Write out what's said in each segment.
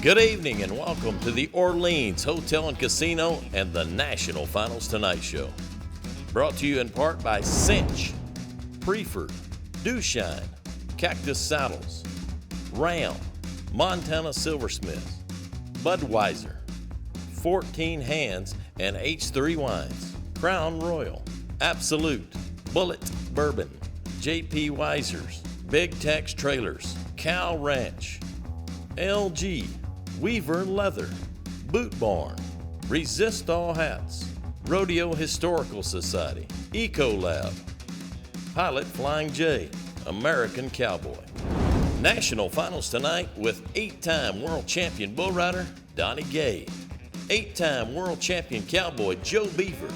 Good evening and welcome to the Orleans Hotel and Casino and the National Finals Tonight Show. Brought to you in part by Cinch, Preferred, Dewshine, Cactus Saddles, Ram, Montana Silversmiths, Budweiser, 14 Hands and H3 Wines, Crown Royal, Absolute, Bullet Bourbon, JP Weisers, Big Tex Trailers, Cow Ranch, LG, Weaver Leather, Boot Barn, Resist All Hats, Rodeo Historical Society, Ecolab, Pilot Flying J, American Cowboy. National Finals tonight with 8-time world champion bull rider Donnie Gay, 8-time world champion cowboy Joe Beaver,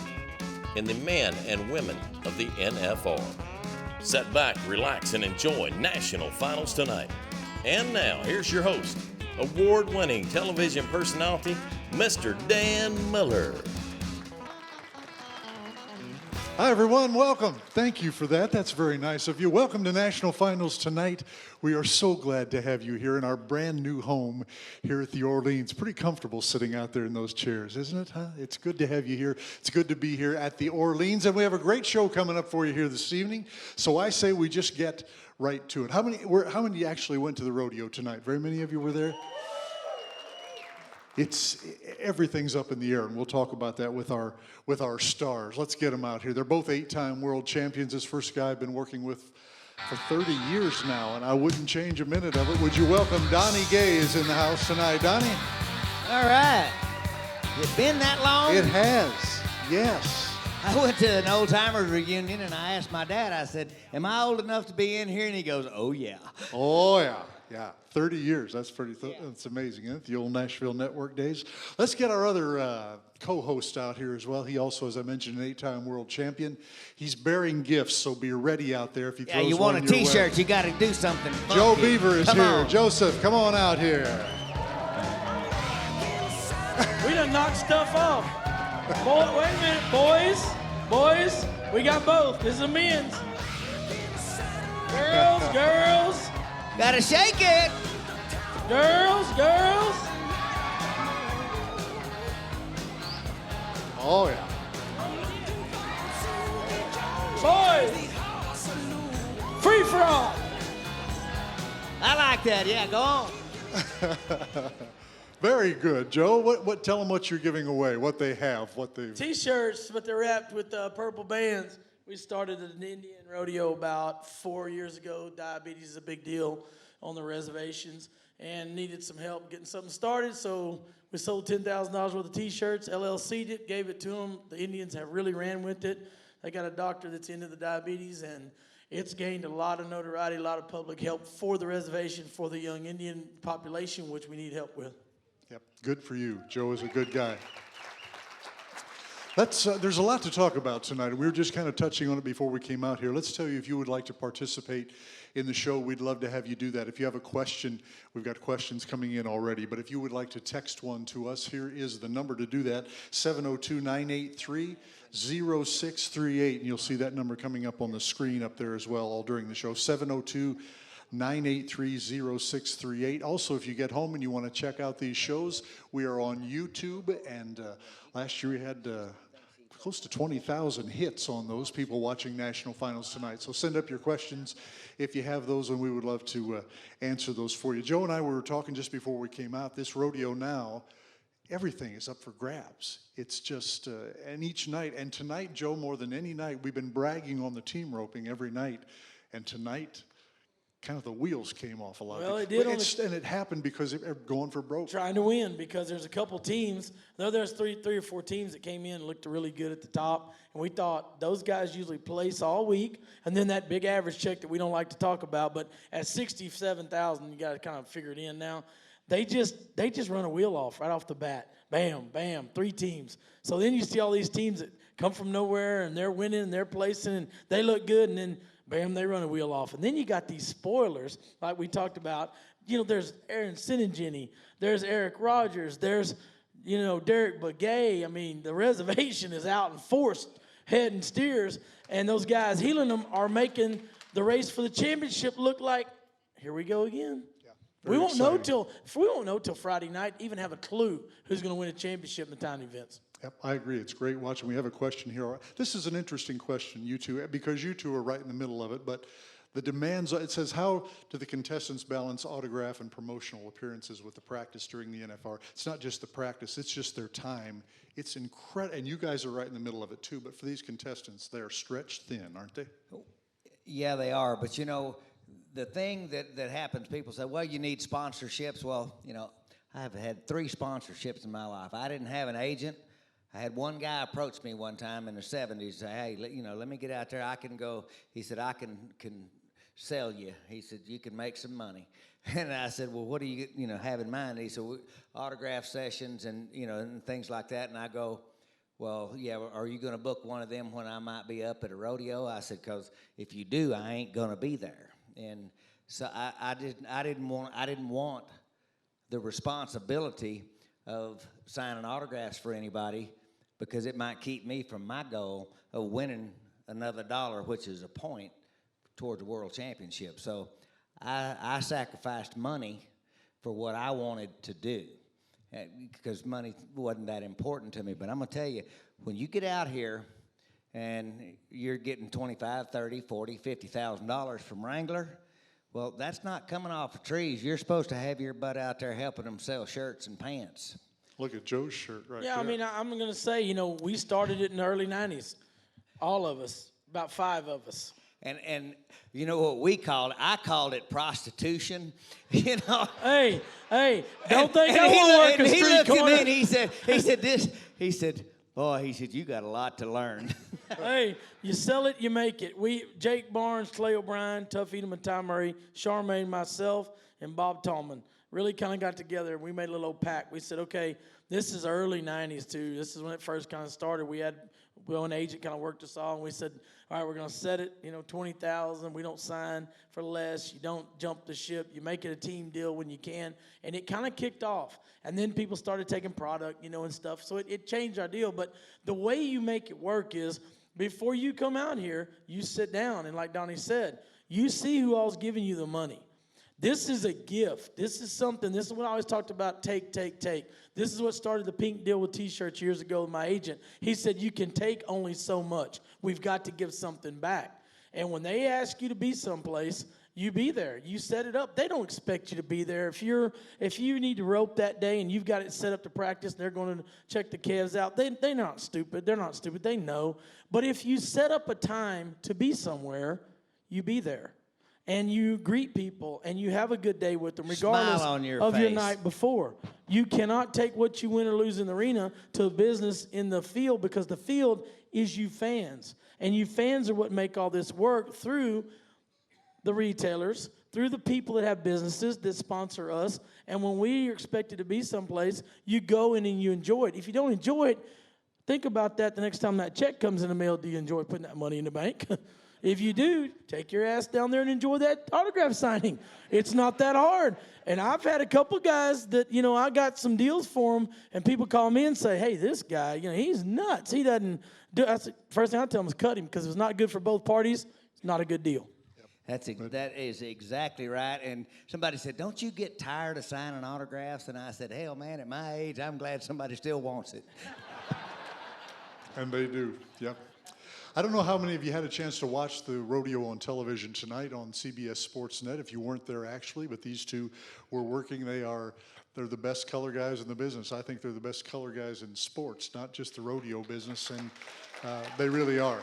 and the men and women of the NFR. Sit back, relax, and enjoy National Finals tonight. And now, here's your host, award-winning television personality, Mr. Dan Miller. Hi, everyone. Welcome. Thank you for that. That's very nice of you. Welcome to National Finals tonight. We are so glad to have you here in our brand new home here at the Orleans. Pretty comfortable sitting out there in those chairs, isn't it? Huh? It's good to have you here. It's good to be here at the Orleans. And we have a great show coming up for you here this evening. So I say we just get right to it. How many actually went to the rodeo tonight? Very many of you were there? Everything's up in the air, and we'll talk about that with our stars. Let's get them out here. They're both 8-time world champions. This first guy I've been working with for 30 years now, and I wouldn't change a minute of it. Would you welcome Donnie Gay is in the house tonight. Donnie? All right. It been that long? It has, yes. I went to an old-timers reunion, and I asked my dad, I said, am I old enough to be in here? And he goes, oh, yeah. Oh, yeah. Yeah, 30 years. That's that's amazing, isn't it? The old Nashville Network days. Let's get our other co-host out here as well. He also, as I mentioned, an 8-time world champion. He's bearing gifts, so be ready out there if he throws one your way. Yeah, you want a T-shirt, you got to do something funky. Joe Beaver is come here. On. Joseph, come on out here. We done knocked stuff off. Wait a minute, boys, we got both. This is a men's. Girls. Gotta shake it. Girls. Oh, yeah. Boys. Free for all. I like that. Yeah, go on. Very good, Joe. Tell them what you're giving away, what they have, what they've... T-shirts, but they're wrapped with purple bands. We started an Indian rodeo about 4 years ago. Diabetes is a big deal on the reservations and needed some help getting something started. So we sold $10,000 worth of T-shirts. LLC'd it, gave it to them. The Indians have really ran with it. They got a doctor that's into the diabetes, and it's gained a lot of notoriety, a lot of public help for the reservation, for the young Indian population, which we need help with. Yep, good for you. Joe is a good guy. There's a lot to talk about tonight. We were just kind of touching on it before we came out here. Let's tell you, if you would like to participate in the show, we'd love to have you do that. If you have a question, we've got questions coming in already, but if you would like to text one to us, here is the number to do that, 702-983-0638, and you'll see that number coming up on the screen up there as well all during the show, 702-983-0638. Also, if you get home and you want to check out these shows, we are on YouTube, and last year we had close to 20,000 hits on those, people watching National Finals tonight. So send up your questions if you have those, and we would love to answer those for you. Joe and I were talking just before we came out, this rodeo now, everything is up for grabs. It's just, and each night, and tonight, Joe, more than any night, we've been bragging on the team roping every night, and tonight, kind of the wheels came off a lot. Well, it did. And it happened because they're going for broke. Trying to win, because there's a couple teams. There's three or four teams that came in and looked really good at the top. And we thought those guys usually place all week. And then that big average check that we don't like to talk about. But at 67,000, you got to kind of figure it in now. They just run a wheel off right off the bat. Bam, bam, 3 teams. So then you see all these teams that come from nowhere, and they're winning, and they're placing, and they look good, and then bam, they run a wheel off. And then you got these spoilers, like we talked about. There's Aaron Siningini. There's Eric Rogers. There's, Derek Begay. I mean, the reservation is out in force, heading steers. And those guys healing them are making the race for the championship look like, here we go again. We won't know exciting. till Friday night, even have a clue who's going to win a championship in the timed events. Yep, I agree. It's great watching. We have a question here. This is an interesting question, you two, because you two are right in the middle of it. But the demands, it says, how do the contestants balance autograph and promotional appearances with the practice during the NFR? It's not just the practice, it's just their time. It's incredible. And you guys are right in the middle of it, too. But for these contestants, they're stretched thin, aren't they? Yeah, they are. But, you know, the thing that happens, people say, well, you need sponsorships. Well, you know, I've had 3 sponsorships in my life. I didn't have an agent. I had one guy approach me one time in the 70s, say, hey, let me get out there. I can go. He said, I can sell you. He said, you can make some money. And I said, well, what do you have in mind? He said, autograph sessions and, and things like that. And I go, well, yeah, are you going to book one of them when I might be up at a rodeo? I said, because if you do, I ain't going to be there. And so I didn't want the responsibility of signing autographs for anybody, because it might keep me from my goal of winning another dollar, which is a point toward the world championship. So I sacrificed money for what I wanted to do, because money wasn't that important to me. But I'm going to tell you, when you get out here and you're getting $25,000, $30,000, $40,000, $50,000 from Wrangler, well, that's not coming off of trees. You're supposed to have your butt out there helping them sell shirts and pants. Look at Joe's shirt right there. Yeah, I mean, I'm going to say, we started it in the early 90s. All of us, about 5 of us. And you know what we called it? I called it prostitution. Hey, don't think I want to work a he street looked corner. at me and he said, boy, you got a lot to learn. Hey, you sell it, you make it. Jake Barnes, Clay O'Brien, Tuff Edom, and Ty Murray, Charmaine, myself, and Bob Tallman really kind of got together, and we made a little old pact. We said, okay, this is early 90s, too. This is when it first kind of started. An agent kind of worked us all, and we said, all right, we're going to set it, $20,000. We don't sign for less. You don't jump the ship. You make it a team deal when you can. And it kind of kicked off. And then people started taking product, and stuff. So it changed our deal. But the way you make it work is before you come out here, you sit down. And like Donnie said, you see who all's giving you the money. This is a gift. This is what I always talked about, take. This is what started the pink deal with T-shirts years ago with my agent. He said, you can take only so much. We've got to give something back. And when they ask you to be someplace, you be there. You set it up. They don't expect you to be there. If you need to rope that day and you've got it set up to practice, they're going to check the calves out. They're not stupid. They're not stupid. They know. But if you set up a time to be somewhere, you be there. And you greet people, and you have a good day with them, regardless of your night before. You cannot take what you win or lose in the arena to business in the field, because the field is you fans. And you fans are what make all this work through the retailers, through the people that have businesses that sponsor us. And when we are expected to be someplace, you go in and you enjoy it. If you don't enjoy it, think about that the next time that check comes in the mail. Do you enjoy putting that money in the bank? If you do, take your ass down there and enjoy that autograph signing. It's not that hard. And I've had a couple guys that, I got some deals for them, and people call me and say, hey, this guy, he's nuts. He doesn't do. That's the first thing I tell them is cut him, because if it's not good for both parties, it's not a good deal. That is exactly right. And somebody said, don't you get tired of signing autographs? And I said, hell, man, at my age, I'm glad somebody still wants it. And they do, yep. I don't know how many of you had a chance to watch the rodeo on television tonight on CBS Sports Net, if you weren't there actually, but these two were working. They're the best color guys in the business. I think they're the best color guys in sports, not just the rodeo business, and they really are.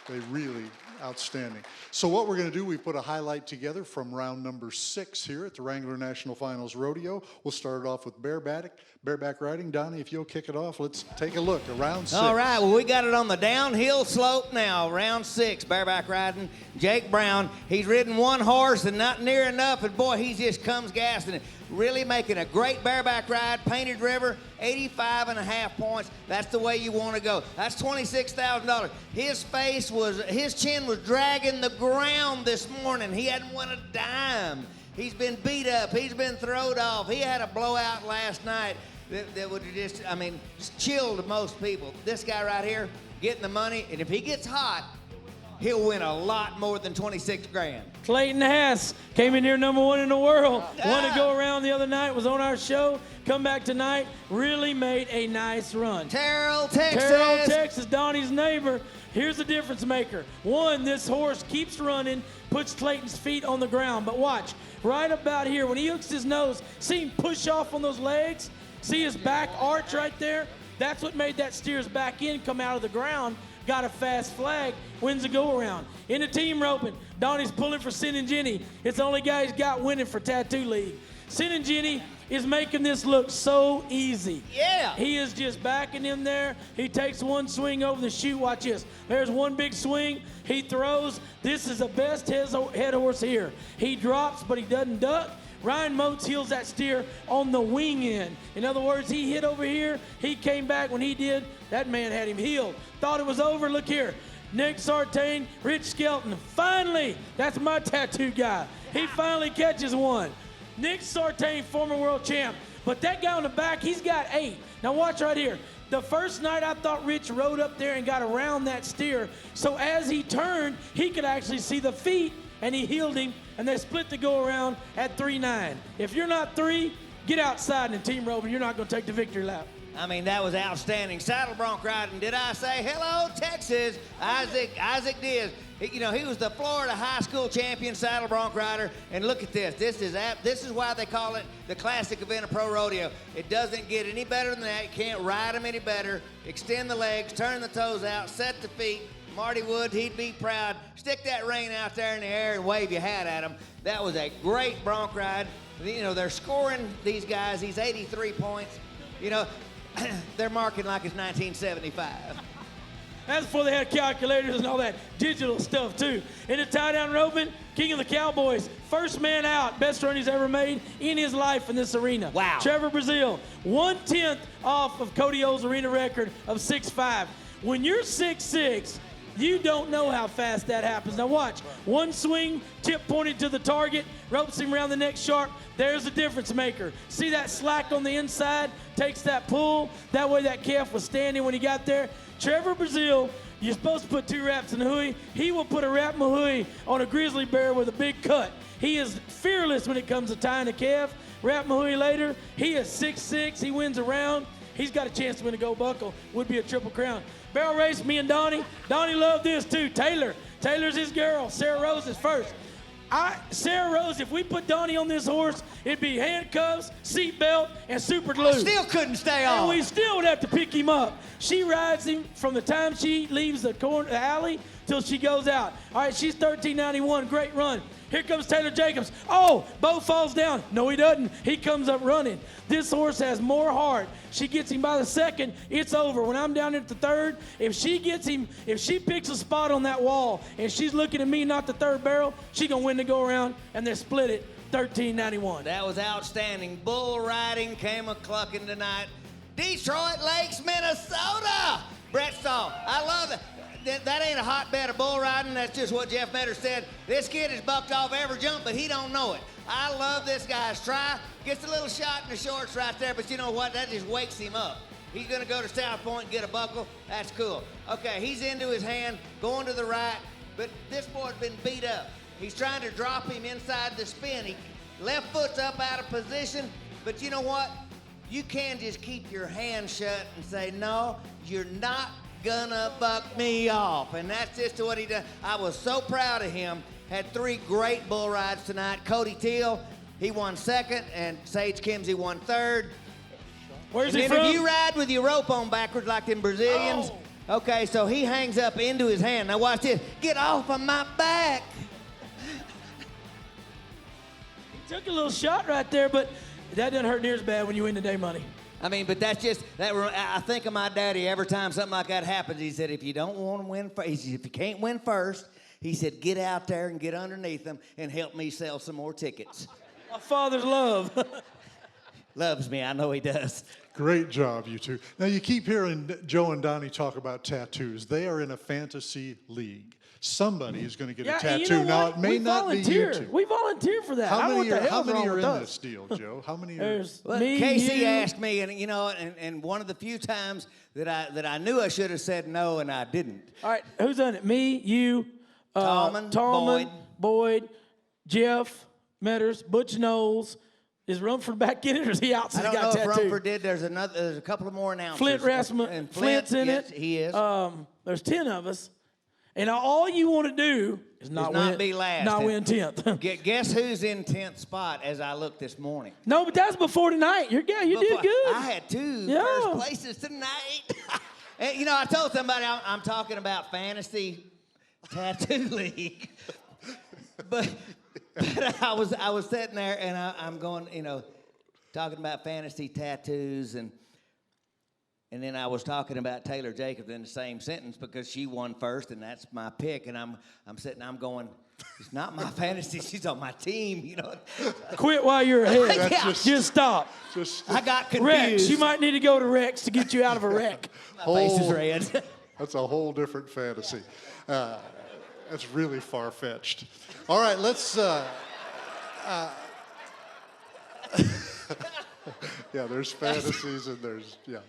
They really outstanding. So what we're going to do, we put a highlight together from round number 6 here at the Wrangler National Finals Rodeo. We'll start it off with bareback riding. Donnie, if you'll kick it off, let's take a look at round 6. All right, well, we got it on the downhill slope now, round 6, bareback riding. Jake Brown, he's ridden one horse and not near enough, and boy, he just comes gassing it. Really making a great bareback ride. Painted River, 85.5 points. That's the way you want to go. That's $26,000. His chin was dragging the ground this morning. He hadn't won a dime. He's been beat up. He's been thrown off. He had a blowout last night that would just chilled most people. This guy right here getting the money, and if he gets hot, he'll win a lot more than 26 grand. Clayton Hass came in here #1 in the world. Won to go around the other night, was on our show. Come back tonight, really made a nice run. Terrell, Texas. Terrell, Texas, Donnie's neighbor. Here's the difference maker. One, this horse keeps running, puts Clayton's feet on the ground. But watch, right about here, when he hooks his nose, see him push off on those legs? See his back arch right there? That's what made that steer's back end come out of the ground. Got a fast flag, wins the go-around. In the team roping, Donnie's pulling for Sin and Jenny. It's the only guy he's got winning for Tattoo League. Sin and Jenny is making this look so easy. Yeah. He is just backing him there. He takes one swing over the chute. Watch this. There's one big swing. He throws. This is the best head horse here. He drops, but he doesn't duck. Ryan Moats heels that steer on the wing end. In other words, he hit over here. He came back when he did. That man had him healed. Thought it was over. Look here. Nick Sartain, Rich Skelton. Finally, that's my tattoo guy. He finally catches one. Nick Sartain, former world champ. But that guy on the back, he's got 8. Now watch right here. The first night I thought Rich rode up there and got around that steer. So as he turned, he could actually see the feet, and he healed him, and they split the go-around at 3-9. If you're not 3, get outside in the team rope, and you're not going to take the victory lap. I mean, that was outstanding. Saddle bronc riding. Did I say hello, Texas? Isaac Diaz. He was the Florida high school champion saddle bronc rider. And look at this. This is why they call it the classic event of pro rodeo. It doesn't get any better than that. You can't ride them any better. Extend the legs, turn the toes out, set the feet. Marty Wood, he'd be proud. Stick that rein out there in the air and wave your hat at him. That was a great bronc ride. They're scoring these guys, these 83 points. They're marking like it's 1975. That's before they had calculators and all that digital stuff, too. In the tie-down roping, King of the Cowboys, first man out, best run he's ever made in his life in this arena. Wow. Trevor Brazile, 1/10 off of Cody O's arena record of 6'5". When you're 6'6", you don't know how fast that happens. Now watch, one swing, tip pointed to the target, ropes him around the neck sharp. There's the difference maker. See that slack on the inside? Takes that pull. That way that calf was standing when he got there. Trevor Brazile, you're supposed to put 2 wraps in the hui. He will put a wrap in the hui on a grizzly bear with a big cut. He is fearless when it comes to tying a calf. Wrap Mahui later. He is 6'6". He wins a round. He's got a chance to win a gold buckle. Would be a triple crown. Barrel race, me and Donnie. Donnie loved this too. Taylor's his girl. Sarah Rose is first. Sarah Rose, if we put Donnie on this horse, it'd be handcuffs, seatbelt, and super glue. Still couldn't stay on. And we still would have to pick him up. She rides him from the time she leaves the alley till she goes out. All right, she's 1391. Great run. Here comes Taylor Jacobs. Oh, Bo falls down. No, he doesn't. He comes up running. This horse has more heart. She gets him by the second, it's over. When I'm down at the third, if she gets him, if she picks a spot on that wall and she's looking at me, not the third barrel, she gonna win the go-around, and they split it 1391. That was outstanding. Bull riding came a-clucking tonight. Detroit Lakes, Minnesota. Brett Stahl, I love it. That ain't a hotbed of bull riding. That's just what Jeff Metter said. This kid has bucked off every jump, but he don't know it. I love this guy's try. Gets a little shot in the shorts right there, but you know what? That just wakes him up. He's going to go to South Point and get a buckle. That's cool. Okay, he's into his hand, going to the right, but this boy's been beat up. He's trying to drop him inside the spin. He left foot's up out of position, but you know what? You can just keep your hand shut and say, no, you're not gonna buck me off. And that's just what he did. I was so proud of him. Had 3 great bull rides tonight. Cody Teal, he won second, and Sage Kimsey won third. Where's he and from? If you ride with your rope on backwards like them Brazilians, okay, so he hangs up into his hand. Now watch this. Get off of my back. He took a little shot right there, but that doesn't hurt near as bad when you win the day money. I mean, but that's just, I think of my daddy every time something like that happens. He said, if you don't want to win first, if you can't win first, he said, get out there and get underneath them and help me sell some more tickets. My father's love. Loves me, I know he does. Great job, you two. Now, you keep hearing Joe and Donnie talk about tattoos. They are in a fantasy league. Somebody is going to get a tattoo. You know now, what? it may we not volunteer. be you two. We volunteer for that. How I don't know many what the hell's wrong are with in us. this deal, Joe? How many are? There's Well, me, Casey you. asked me, and one of the few times that I knew I should have said no, and I didn't. All right, who's on it? Me, you, Tallman, Boyd, Jeff Metters, Butch Knowles. Is Rumford back in it, or is he out? I don't He got know if tattooed? Rumford did. There's a couple of more announcers. Flint Rasmussen. And Flint's in yes, it. He is. There's 10 of us, and all you want to do is not be last. Not win 10th. Guess who's in 10th spot as I looked this morning? No, but that's before tonight. You did good. I had two Yeah. first places tonight. And, you know, I told somebody I'm talking about fantasy tattoo league, but I was sitting there and I'm going, you know, talking about fantasy tattoos and then I was talking about Taylor Jacobs in the same sentence because she won first and that's my pick and I'm going. It's not my fantasy. She's on my team, you know. Quit while you're ahead. Yeah. Just stop. I got confused. Rex, you might need to go to Rex to get you out of a wreck. My face is red. That's a whole different fantasy. That's really far-fetched. All right, let's... yeah, there's fantasies and there's... Yeah.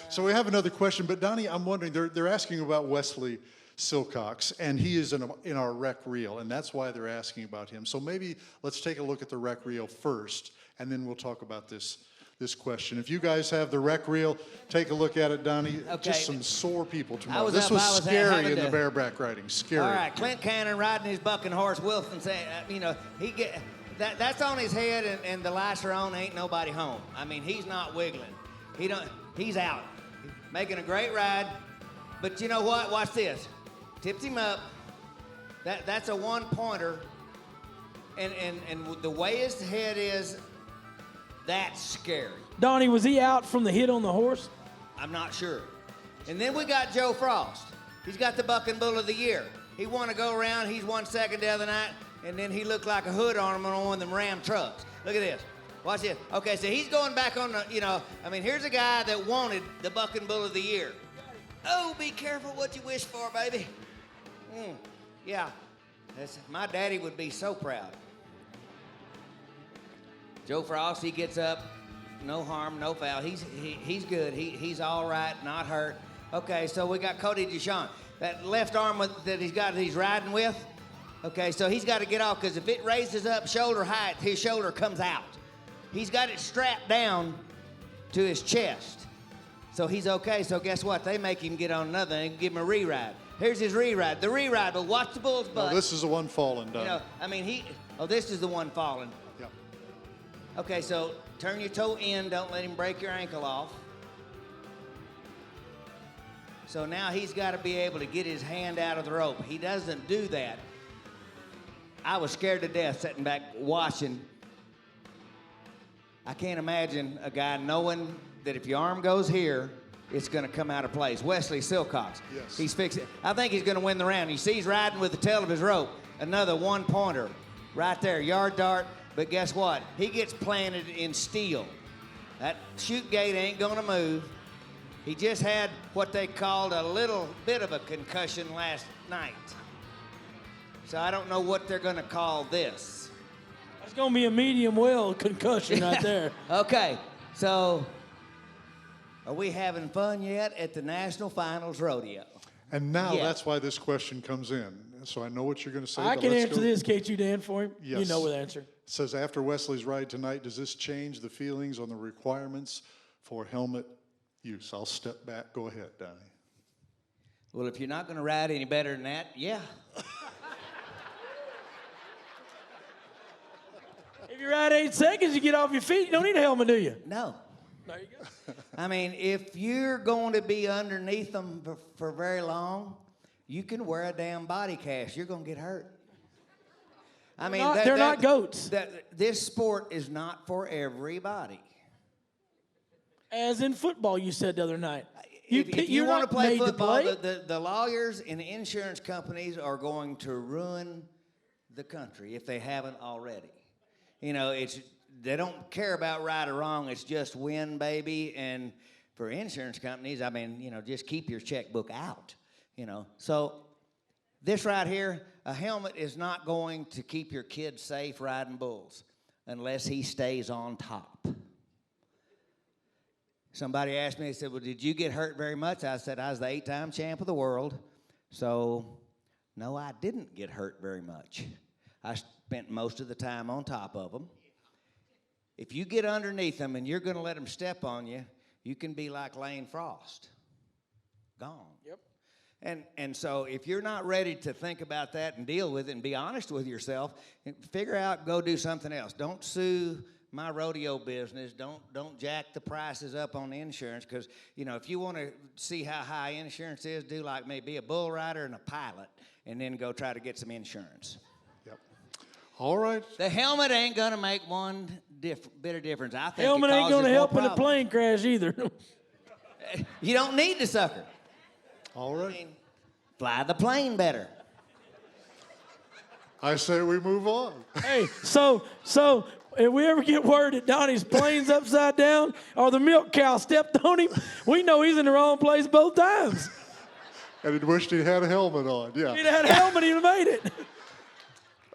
So we have another question, but Donnie, I'm wondering, they're asking about Wesley Silcox, and he is in our rec reel, and that's why they're asking about him. So maybe let's take a look at the rec reel first, and then we'll talk about this question. If you guys have the rec reel, take a look at it, Donnie. Okay. Just some sore people tomorrow. was This up- was I was scary having in the to- bareback riding. Scary. All right, Clint Cannon riding his bucking horse. Wilson saying, you know, that's on his head, and the lights are on. Ain't nobody home. I mean, he's not wiggling. He's out, making a great ride. But you know what? Watch this. Tips him up. That's a one-pointer, and the way his head is, that's scary. Donnie, was he out from the hit on the horse? I'm not sure. And then we got Joe Frost. He's got the Bucking Bull of the Year. He won a go-around. He's won second the other night, and then he looked like a hood ornament on one of them Ram trucks. Look at this. Watch this. Okay, so he's going back on the, you know, I mean, here's a guy that wanted the Bucking Bull of the Year. Oh, be careful what you wish for, baby. Yeah, my daddy would be so proud. Joe Frost, he gets up, no harm, no foul. He's good. He's all right, not hurt. Okay, so we got Cody Deshawn. That left arm that he's riding with. Okay, so he's got to get off because if it raises up shoulder height, his shoulder comes out. He's got it strapped down to his chest. So he's okay. So guess what? They make him get on another and give him a re-ride. Here's his re-ride. The re-ride, but watch the bull's butt. No, this is the one falling, Donnie. You know, I mean, this is the one falling. Yeah. Okay, so turn your toe in. Don't let him break your ankle off. So now he's got to be able to get his hand out of the rope. He doesn't do that. I was scared to death sitting back watching. I can't imagine a guy knowing that if your arm goes here, it's going to come out of place. Wesley Silcox. Yes. He's fixing. I think he's going to win the round. You see he's riding with the tail of his rope. Another one-pointer right there, yard dart. But guess what? He gets planted in steel. That chute gate ain't going to move. He just had what they called a little bit of a concussion last night. So I don't know what they're going to call this. That's going to be a medium well concussion right there. Okay, so are we having fun yet at the National Finals Rodeo? And now Yeah. that's why this question comes in. So I know what you're going to say. I but can let's answer go. this, K2 Dan, for him. You Yes. know the answer. It says, after Wesley's ride tonight, does this change the feelings on the requirements for helmet use? I'll step back. Go ahead, Donnie. Well, if you're not going to ride any better than that, yeah. If you ride 8 seconds, you get off your feet. You don't need a helmet, do you? No. There you go. I mean, if you're going to be underneath them for very long, you can wear a damn body cast. You're going to get hurt. I mean, They're not goats. This sport is not for everybody. As in football, you said the other night. If you you're want to not play made to football, play. the lawyers and the insurance companies are going to ruin the country if they haven't already. You know, they don't care about right or wrong. It's just win, baby. And for insurance companies, I mean, you know, just keep your checkbook out. You know, so this right here, a helmet is not going to keep your kid safe riding bulls unless he stays on top. Somebody asked me, they said, well, did you get hurt very much? I said, I was the 8-time champ of the world. So No, I didn't get hurt very much. I spent most of the time on top of them. If you get underneath them and you're going to let them step on you, you can be like Lane Frost. Gone. Yep. And so if you're not ready to think about that and deal with it and be honest with yourself, figure out, go do something else. Don't sue my rodeo business. Don't jack the prices up on the insurance, because, you know, if you want to see how high insurance is, do like me, be a bull rider and a pilot, and then go try to get some insurance. Yep. All right. The helmet ain't going to make one bit of difference. I think Helmet it ain't going to causes help more in a problems. plane crash either. You don't need the sucker. All right. Fly the plane better. I say we move on. Hey, so if we ever get word that Donnie's plane's upside down or the milk cow stepped on him, we know he's in the wrong place both times. And he wished he had a helmet on. Yeah. If he'd had a helmet, he'd have made it.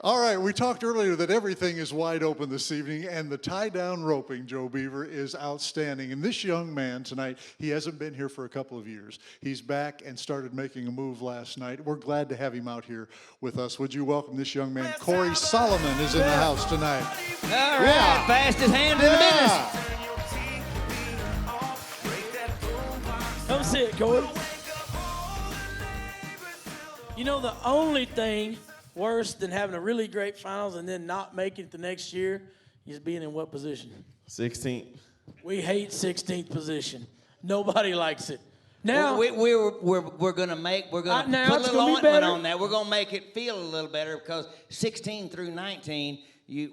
All right, we talked earlier that everything is wide open this evening, and the tie-down roping, Joe Beaver, is outstanding. And this young man tonight, he hasn't been here for a couple of years. He's back and started making a move last night. We're glad to have him out here with us. Would you welcome this young man? Corey Solomon is in the house tonight. All right, fastest hand in the business. Come see it, Corey. You know, the only thing worse than having a really great finals and then not making it the next year is being in what position? 16th. We hate 16th position. Nobody likes it. Now We're gonna put a now it's little gonna be ointment better. on that. We're gonna make it feel a little better, because 16 through 19,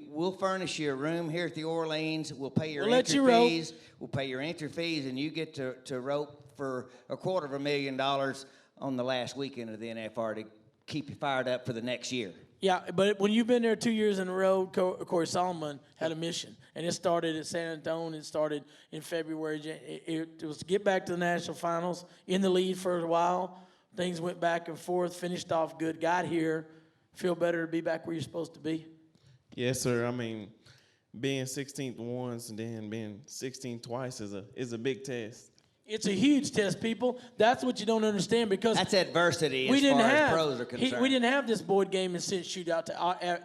we'll furnish you a room here at the Orleans. We'll pay your We'll let entry you rope. fees. We'll pay your entry fees, and you get to rope for $250,000 on the last weekend of the NFR to keep you fired up for the next year. Yeah, but when you've been there 2 years in a row, Corey Solomon had a mission, and it started at San Antonio. It started in February. It was to get back to the national finals, in the lead for a while. Things went back and forth, finished off good, got here. Feel better to be back where you're supposed to be? Yes, sir. I mean, being 16th once and then being 16th twice is a big test. It's a huge test, people. That's what you don't understand, because That's adversity we as didn't far have as pros are concerned. we didn't have this Boyd game and cinch shootout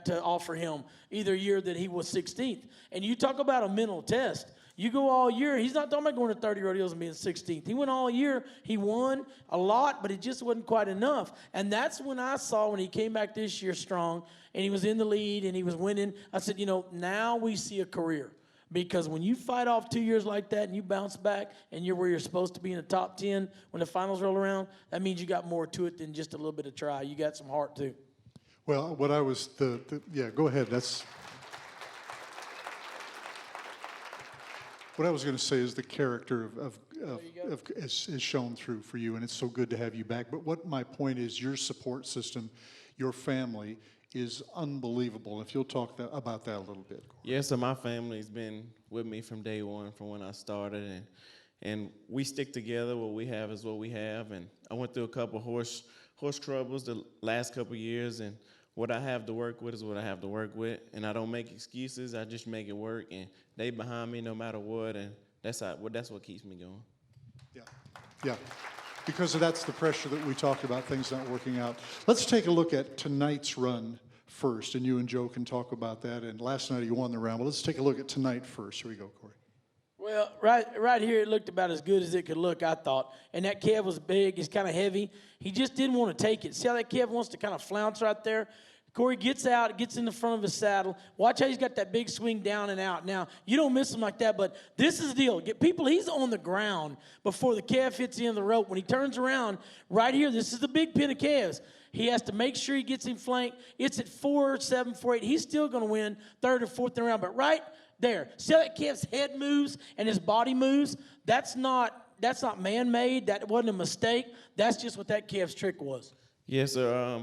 to offer him either year that he was 16th. And you talk about a mental test. You go all year. He's not talking about going to 30 rodeos and being 16th. He went all year. He won a lot, but it just wasn't quite enough. And that's when I saw, when he came back this year strong and he was in the lead and he was winning, I said, you know, now we see a career. Because when you fight off 2 years like that and you bounce back and you're where you're supposed to be in the top 10 when the finals roll around, that means you got more to it than just a little bit of try. You got some heart too. Well, what I was, yeah, go ahead. What I was going to say is the character is shown through for you, and it's so good to have you back. But what my point is, your support system, your family, is unbelievable. If you'll talk about that a little bit. Yes, sir. My family's been with me from day one, from when I started, and we stick together. What we have is what we have. And I went through a couple horse troubles the last couple years, and what I have to work with is what I have to work with. And I don't make excuses. I just make it work. And they behind me no matter what, and that's what keeps me going. Yeah. Because that's the pressure that we talked about, things not working out. Let's take a look at tonight's run first, and you and Joe can talk about that. And last night you won the round, but let's take a look at tonight first. Here we go, Corey. Well, right here, it looked about as good as it could look, I thought. And that calf was big. It's kind of heavy. He just didn't want to take it. See how that calf wants to kind of flounce right there? Corey gets out, gets in the front of his saddle. Watch how he's got that big swing down and out. Now, you don't miss him like that, but this is the deal. He's on the ground before the calf hits the end of the rope. When he turns around, right here, this is the big pin of calves. He has to make sure he gets him flanked. It's at 4-7, 4-8. He's still going to win third or fourth in the round, but right there. See how that calf's head moves and his body moves? That's not man-made. That wasn't a mistake. That's just what that calf's trick was. Yes, sir.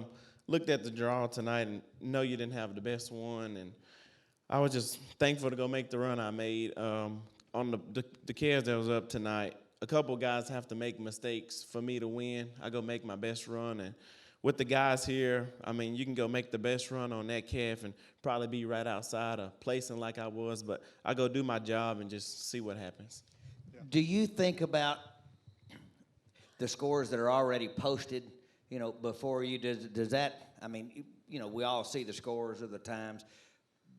Looked at the draw tonight and know you didn't have the best one, and I was just thankful to go make the run I made. On the calves that was up tonight, a couple guys have to make mistakes for me to win. I go make my best run, and with the guys here, I mean, you can go make the best run on that calf and probably be right outside of placing like I was, but I go do my job and just see what happens. Do you think about the scores that are already posted you know, before you, does that, I mean, you know, we all see the scores of the times,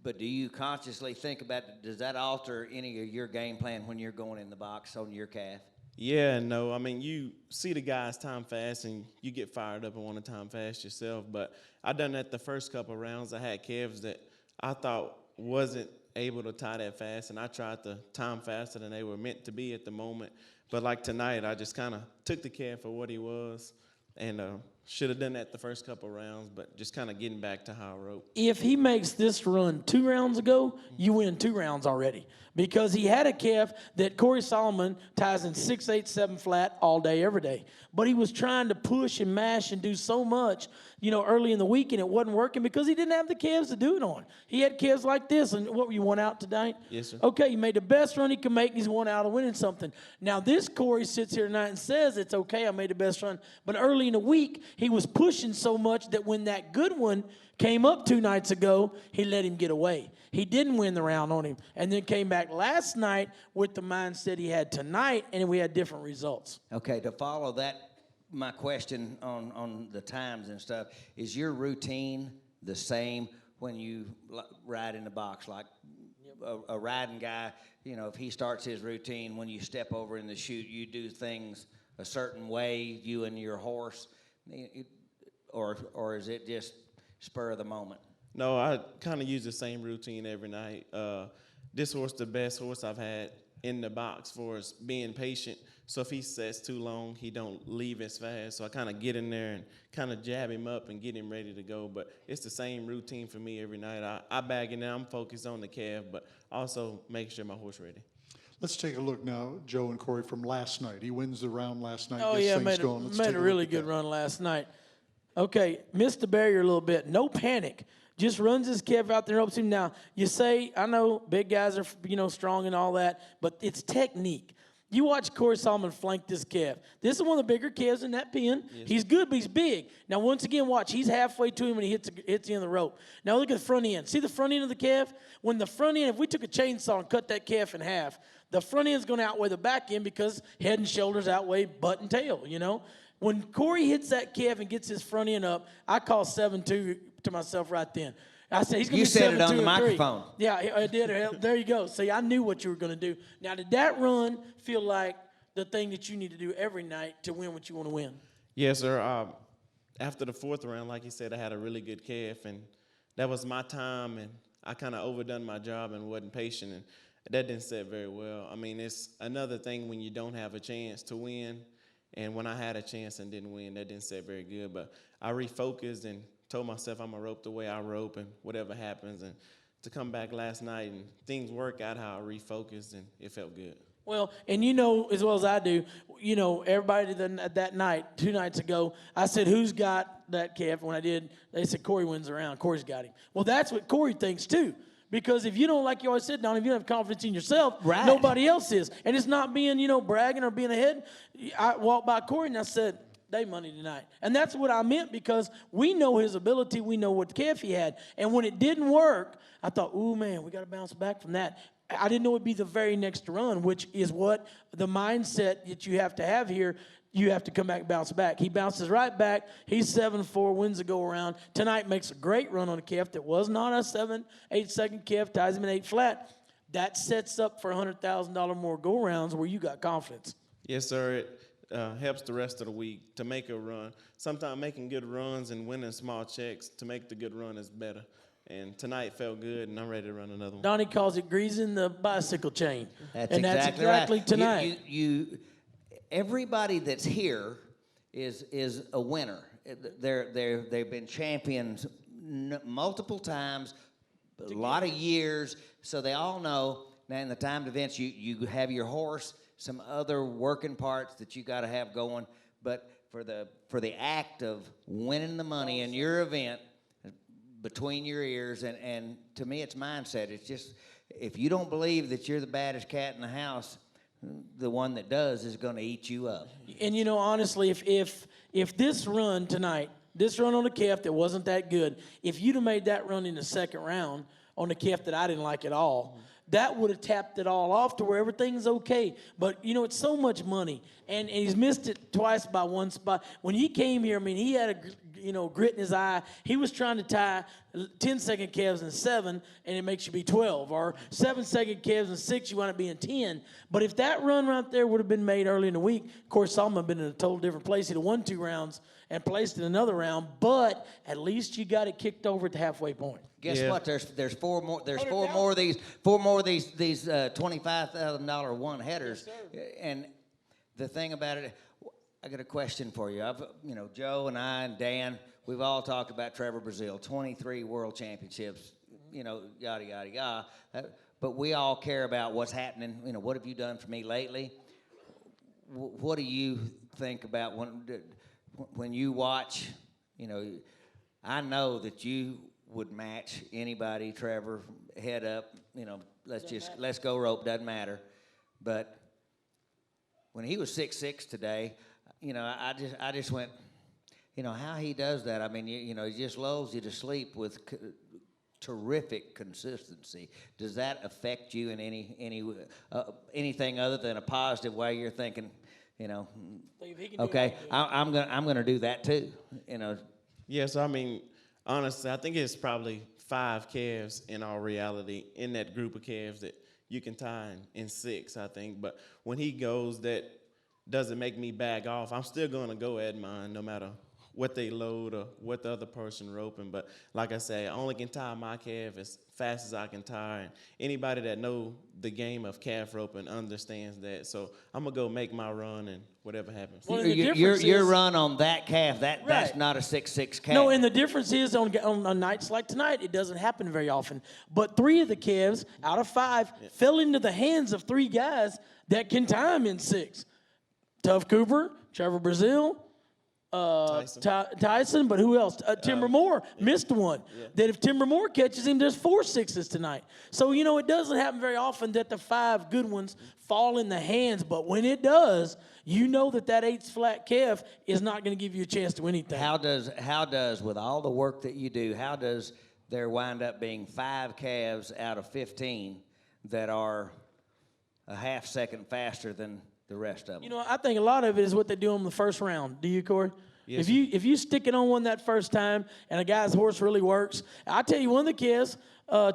but do you consciously think about, does that alter any of your game plan when you're going in the box on your calf? Yeah and no. I mean, you see the guys time fast and you get fired up and want to time fast yourself. But I done that the first couple of rounds. I had calves that I thought wasn't able to tie that fast, and I tried to time faster than they were meant to be at the moment. But like tonight, I just kind of took the calf for what he was, and should have done that the first couple of rounds, but just kind of getting back to how I wrote. If he makes this run 2 rounds ago, you win 2 rounds already. Because he had a calf that Corey Solomon ties in 6, 8, 7 flat all day, every day. But he was trying to push and mash and do so much, you know, early in the week, and it wasn't working because he didn't have the calves to do it on. He had calves like this, and what, were you one out tonight? Yes, sir. Okay, he made the best run he could make, and he's one out of winning something. Now, this Corey sits here tonight and says, it's okay, I made the best run. But early in the week, he was pushing so much that when that good one came up 2 nights ago, he let him get away. He didn't win the round on him, and then came back last night with the mindset he had tonight, and we had different results. Okay, to follow that, my question on the times and stuff, is your routine the same when you ride in the box? Like a riding guy, you know, if he starts his routine, when you step over in the chute, you do things a certain way, you and your horse, or is it just spur of the moment? No, I kind of use the same routine every night. This horse, the best horse I've had in the box for us being patient. So if he sets too long, he don't leave as fast. So I kind of get in there and kind of jab him up and get him ready to go. But it's the same routine for me every night. I bag in there. I'm focused on the calf, but also make sure my horse ready. Let's take a look now, Joe and Corey, from last night. He wins the round last night. Oh, gets yeah, things made going. Let's a take look really at good that. run last night. Okay, missed the barrier a little bit. No panic. Just runs his calf out there and helps him. Now, you say, I know big guys are, you know, strong and all that, but it's technique. You watch Corey Solomon flank this calf. This is one of the bigger calves in that pen. Yes. He's good, but he's big. Now, once again, watch. He's halfway to him when he hits the end of the rope. Now, look at the front end. See the front end of the calf? When the front end, if we took a chainsaw and cut that calf in half, the front end is going to outweigh the back end because head and shoulders outweigh butt and tail, you know? When Corey hits that calf and gets his front end up, I call 7-2 to myself right then. I said he's going to be 7-2 said it on the 3. microphone. Yeah, I did. There you go. See, I knew what you were going to do. Now, did that run feel like the thing that you need to do every night to win what you want to win? Yes, sir. After the 4th round, like you said, I had a really good calf, and that was my time, and I kind of overdone my job and wasn't patient, and that didn't set very well. I mean, it's another thing when you don't have a chance to win. And when I had a chance and didn't win, that didn't set very good. But I refocused and told myself I'm going to rope the way I rope and whatever happens. And to come back last night and things work out how I refocused, and it felt good. Well, and you know as well as I do, you know, everybody that night, 2 nights ago, I said, who's got that calf? When I did, they said, Corey wins the round. Corey's got him. Well, that's what Corey thinks too. Because if you don't, like you always said, Don, if you don't have confidence in yourself, right, nobody else is. And it's not being, you know, bragging or being ahead. I walked by Corey and I said, they money tonight. And that's what I meant, because we know his ability. We know what calf he had. And when it didn't work, I thought, ooh, man, we got to bounce back from that. I didn't know it would be the very next run, which is what the mindset that you have to have here. You have to come back and bounce back. He bounces right back. He's 7-4, wins the go-around. Tonight makes a great run on a calf that was not a 7-8 second calf, ties him in 8 flat. That sets up for $100,000 more go-rounds where you got confidence. Yes, sir. It helps the rest of the week to make a run. Sometimes making good runs and winning small checks to make the good run is better. And tonight felt good, and I'm ready to run another one. Donnie calls it greasing the bicycle chain. That's and exactly that's exactly right. tonight. Everybody that's here is a winner. They've been champions multiple times, a lot of years, so they all know. Now, in the timed events, you have your horse, some other working parts that you got to have going, but for the act of winning the money in your event, between your ears, and to me, it's mindset. It's just, if you don't believe that you're the baddest cat in the house, the one that does is going to eat you up. And you know, honestly, if this run tonight, this run on the calf that wasn't that good, if you'd have made that run in the second round on the calf that I didn't like at all, that would have tapped it all off to where everything's okay. But, you know, it's so much money. And he's missed it twice by one spot. When he came here, I mean, he had grit in his eye. He was trying to tie 10-second calves in 7, and it makes you be 12. Or 7-second calves in 6, you wind up being 10. But if that run right there would have been made early in the week, of course, Solomon would have been in a total different place. He'd have won 2 rounds and placed in another round. But at least you got it kicked over at the halfway point. Guess what? There's four more of these $25,000 one headers. And the thing about it, I got a question for you. Joe and I and Dan, we've all talked about Trevor Brazile, 23 world championships, yada yada yada. But we all care about what's happening. What have you done for me lately? What do you think about when you watch? I know that you would match anybody, Trevor, head up, let's go rope, doesn't matter. But when he was 6'6" today, I just went, how he does that. I mean, he just lulls you to sleep with terrific consistency. Does that affect you in anything other than a positive way? You're thinking, okay, I'm gonna do that too. Yes, I mean, honestly, I think it's probably 5 calves in all reality in that group of calves that you can tie in 6, I think. But when he goes, that doesn't make me back off. I'm still going to go at mine no matter what they load or what the other person roping. But like I say, I only can tie my calf as fast as I can tie. And anybody that know the game of calf roping understands that. So I'm going to go make my run and whatever happens. Well, your run on that calf, that's not a 6'6" calf. No, and the difference is on nights like tonight, it doesn't happen very often. But 3 of the calves out of 5 fell into the hands of 3 guys that can tie them in 6. Tough Cooper, Trevor Brazile, Tyson, but who else? Timber Moore missed one. Yeah. That if Timber Moore catches him, there's 4 6s tonight. So, it doesn't happen very often that the 5 good ones fall in the hands. But when it does, that 8's flat calf is not going to give you a chance to anything. How does, with all the work that you do, how does there wind up being 5 calves out of 15 that are a half second faster than the rest of them? I think a lot of it is what they do in the first round. Do you, Corey? Yes. If you stick it on one that first time and a guy's horse really works, I tell you, one of the kids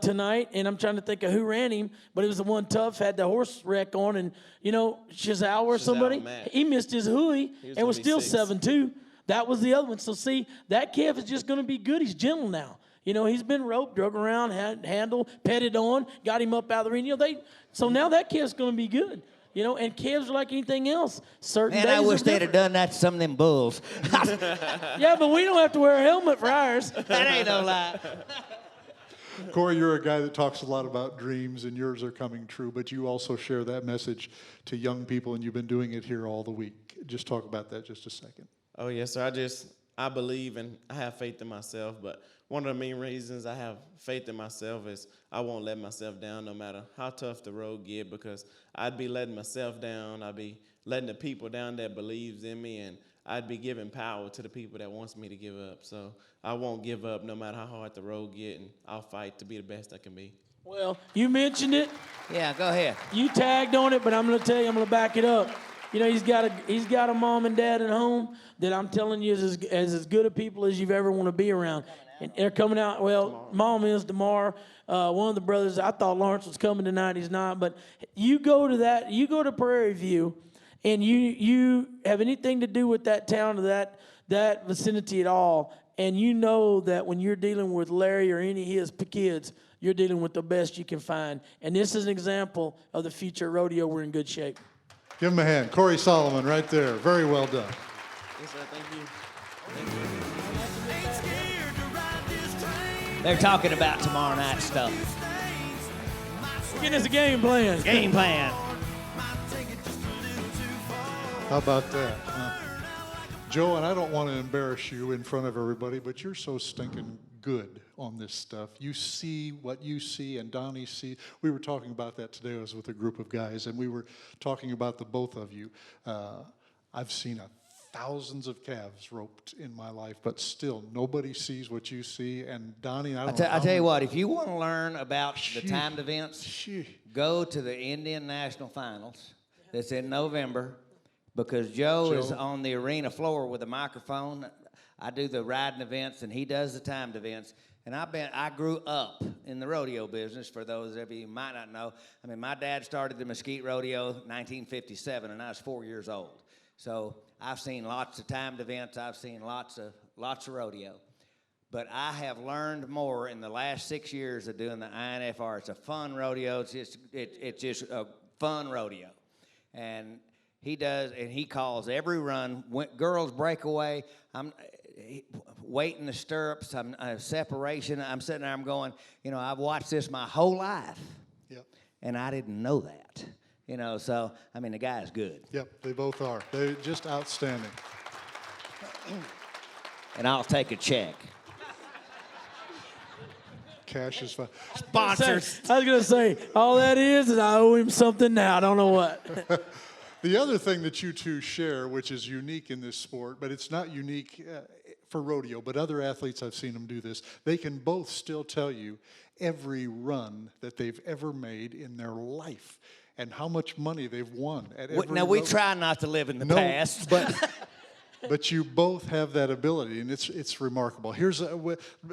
tonight, and I'm trying to think of who ran him, but it was the one Tough had the horse wreck on, and Chazal or somebody, he missed his hooey and was still 7-2. That was the other one. So see, that calf is just going to be good. He's gentle now. He's been roped, drug around, handled, petted on, got him up out of the ring. So now that calf's going to be good. And calves are like anything else. Certain days I wish they'd have done that to some of them bulls. Yeah, but we don't have to wear a helmet for ours. That ain't no lie. Corey, you're a guy that talks a lot about dreams, and yours are coming true, but you also share that message to young people, and you've been doing it here all the week. Just talk about that just a second. Oh, yes, sir. I believe and I have faith in myself, but one of the main reasons I have faith in myself is I won't let myself down no matter how tough the road get, because I'd be letting myself down. I'd be letting the people down that believes in me, and I'd be giving power to the people that wants me to give up. So I won't give up no matter how hard the road get, and I'll fight to be the best I can be. Well, you mentioned it. Yeah, go ahead. You tagged on it, but I'm going to tell you, I'm going to back it up. He's got a mom and dad at home that I'm telling you is as good a people as you've ever want to be around. And they're coming out. Well, tomorrow. Mom is tomorrow. One of the brothers, I thought Lawrence was coming tonight. He's not. But you go to Prairie View, and you have anything to do with that town or that vicinity at all, and you know that when you're dealing with Larry or any of his kids, you're dealing with the best you can find. And this is an example of the future rodeo. We're in good shape. Give him a hand. Corey Solomon right there. Very well done. Yes, sir. Thank you. They're talking about tomorrow night stuff. We're getting us a game plan. Game plan. How about that? Joe, and I don't want to embarrass you in front of everybody, but you're so stinking good on this stuff. You see what you see, and Donnie see. We were talking about that today. I was with a group of guys, and we were talking about the both of you. I've seen thousands of calves roped in my life, but still nobody sees what you see. And Donnie, I I don't know. tell you what, if you want to learn about the Sheesh. timed events, Sheesh. go to the Indian National Finals. That's in November, because Joe is Joe. on the arena floor with a microphone. I do the riding events, and he does the timed events. And I grew up in the rodeo business. For those of you who might not know, I mean, my dad started the Mesquite Rodeo in 1957, and I was 4 years old. So I've seen lots of timed events. I've seen lots of rodeo. But I have learned more in the last 6 years of doing the INFR. It's a fun rodeo. It's just a fun rodeo, and he calls every run. When girls break away, I'm weight in the stirrups. I'm separation. I'm sitting there. I'm going. I've watched this my whole life, Yep. and I didn't know that. So I mean, the guy's good, Yep, they both are. They're just outstanding. and I'll take a check. Cash is fun. Sponsors. I was gonna say all that is I owe him something now. I don't know what. The other thing that you two share, which is unique in this sport, but it's not unique for rodeo, but other athletes, I've seen them do this, they can both still tell you every run that they've ever made in their life and how much money they've won at every Now we rodeo. try not to live in the No, past. but you both have that ability, and it's remarkable.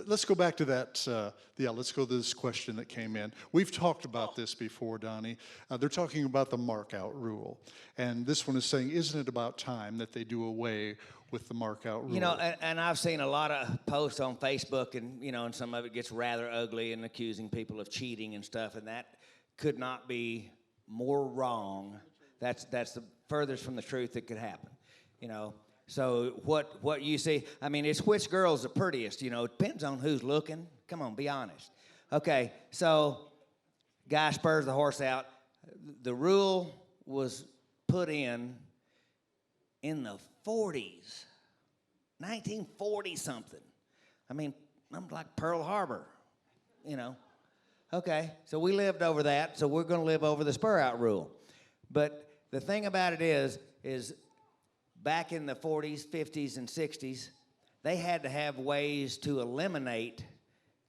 Let's go back to that. Let's go to this question that came in. We've talked about this before, Donnie. They're talking about the mark-out rule, and this one is saying, isn't it about time that they do away with the mark-out rule? And I've seen a lot of posts on Facebook, and some of it gets rather ugly and accusing people of cheating and stuff, and that could not be more wrong. That's the furthest from the truth that could happen. So what you see, I mean, it's which girl's the prettiest, it depends on who's looking. Come on, be honest. Okay, so guy spurs the horse out. The rule was put in the 40s, 1940 something. I mean, I'm like Pearl Harbor, Okay, so we lived over that, so we're going to live over the spur out rule. But the thing about it is back in the 40s, 50s, and 60s, they had to have ways to eliminate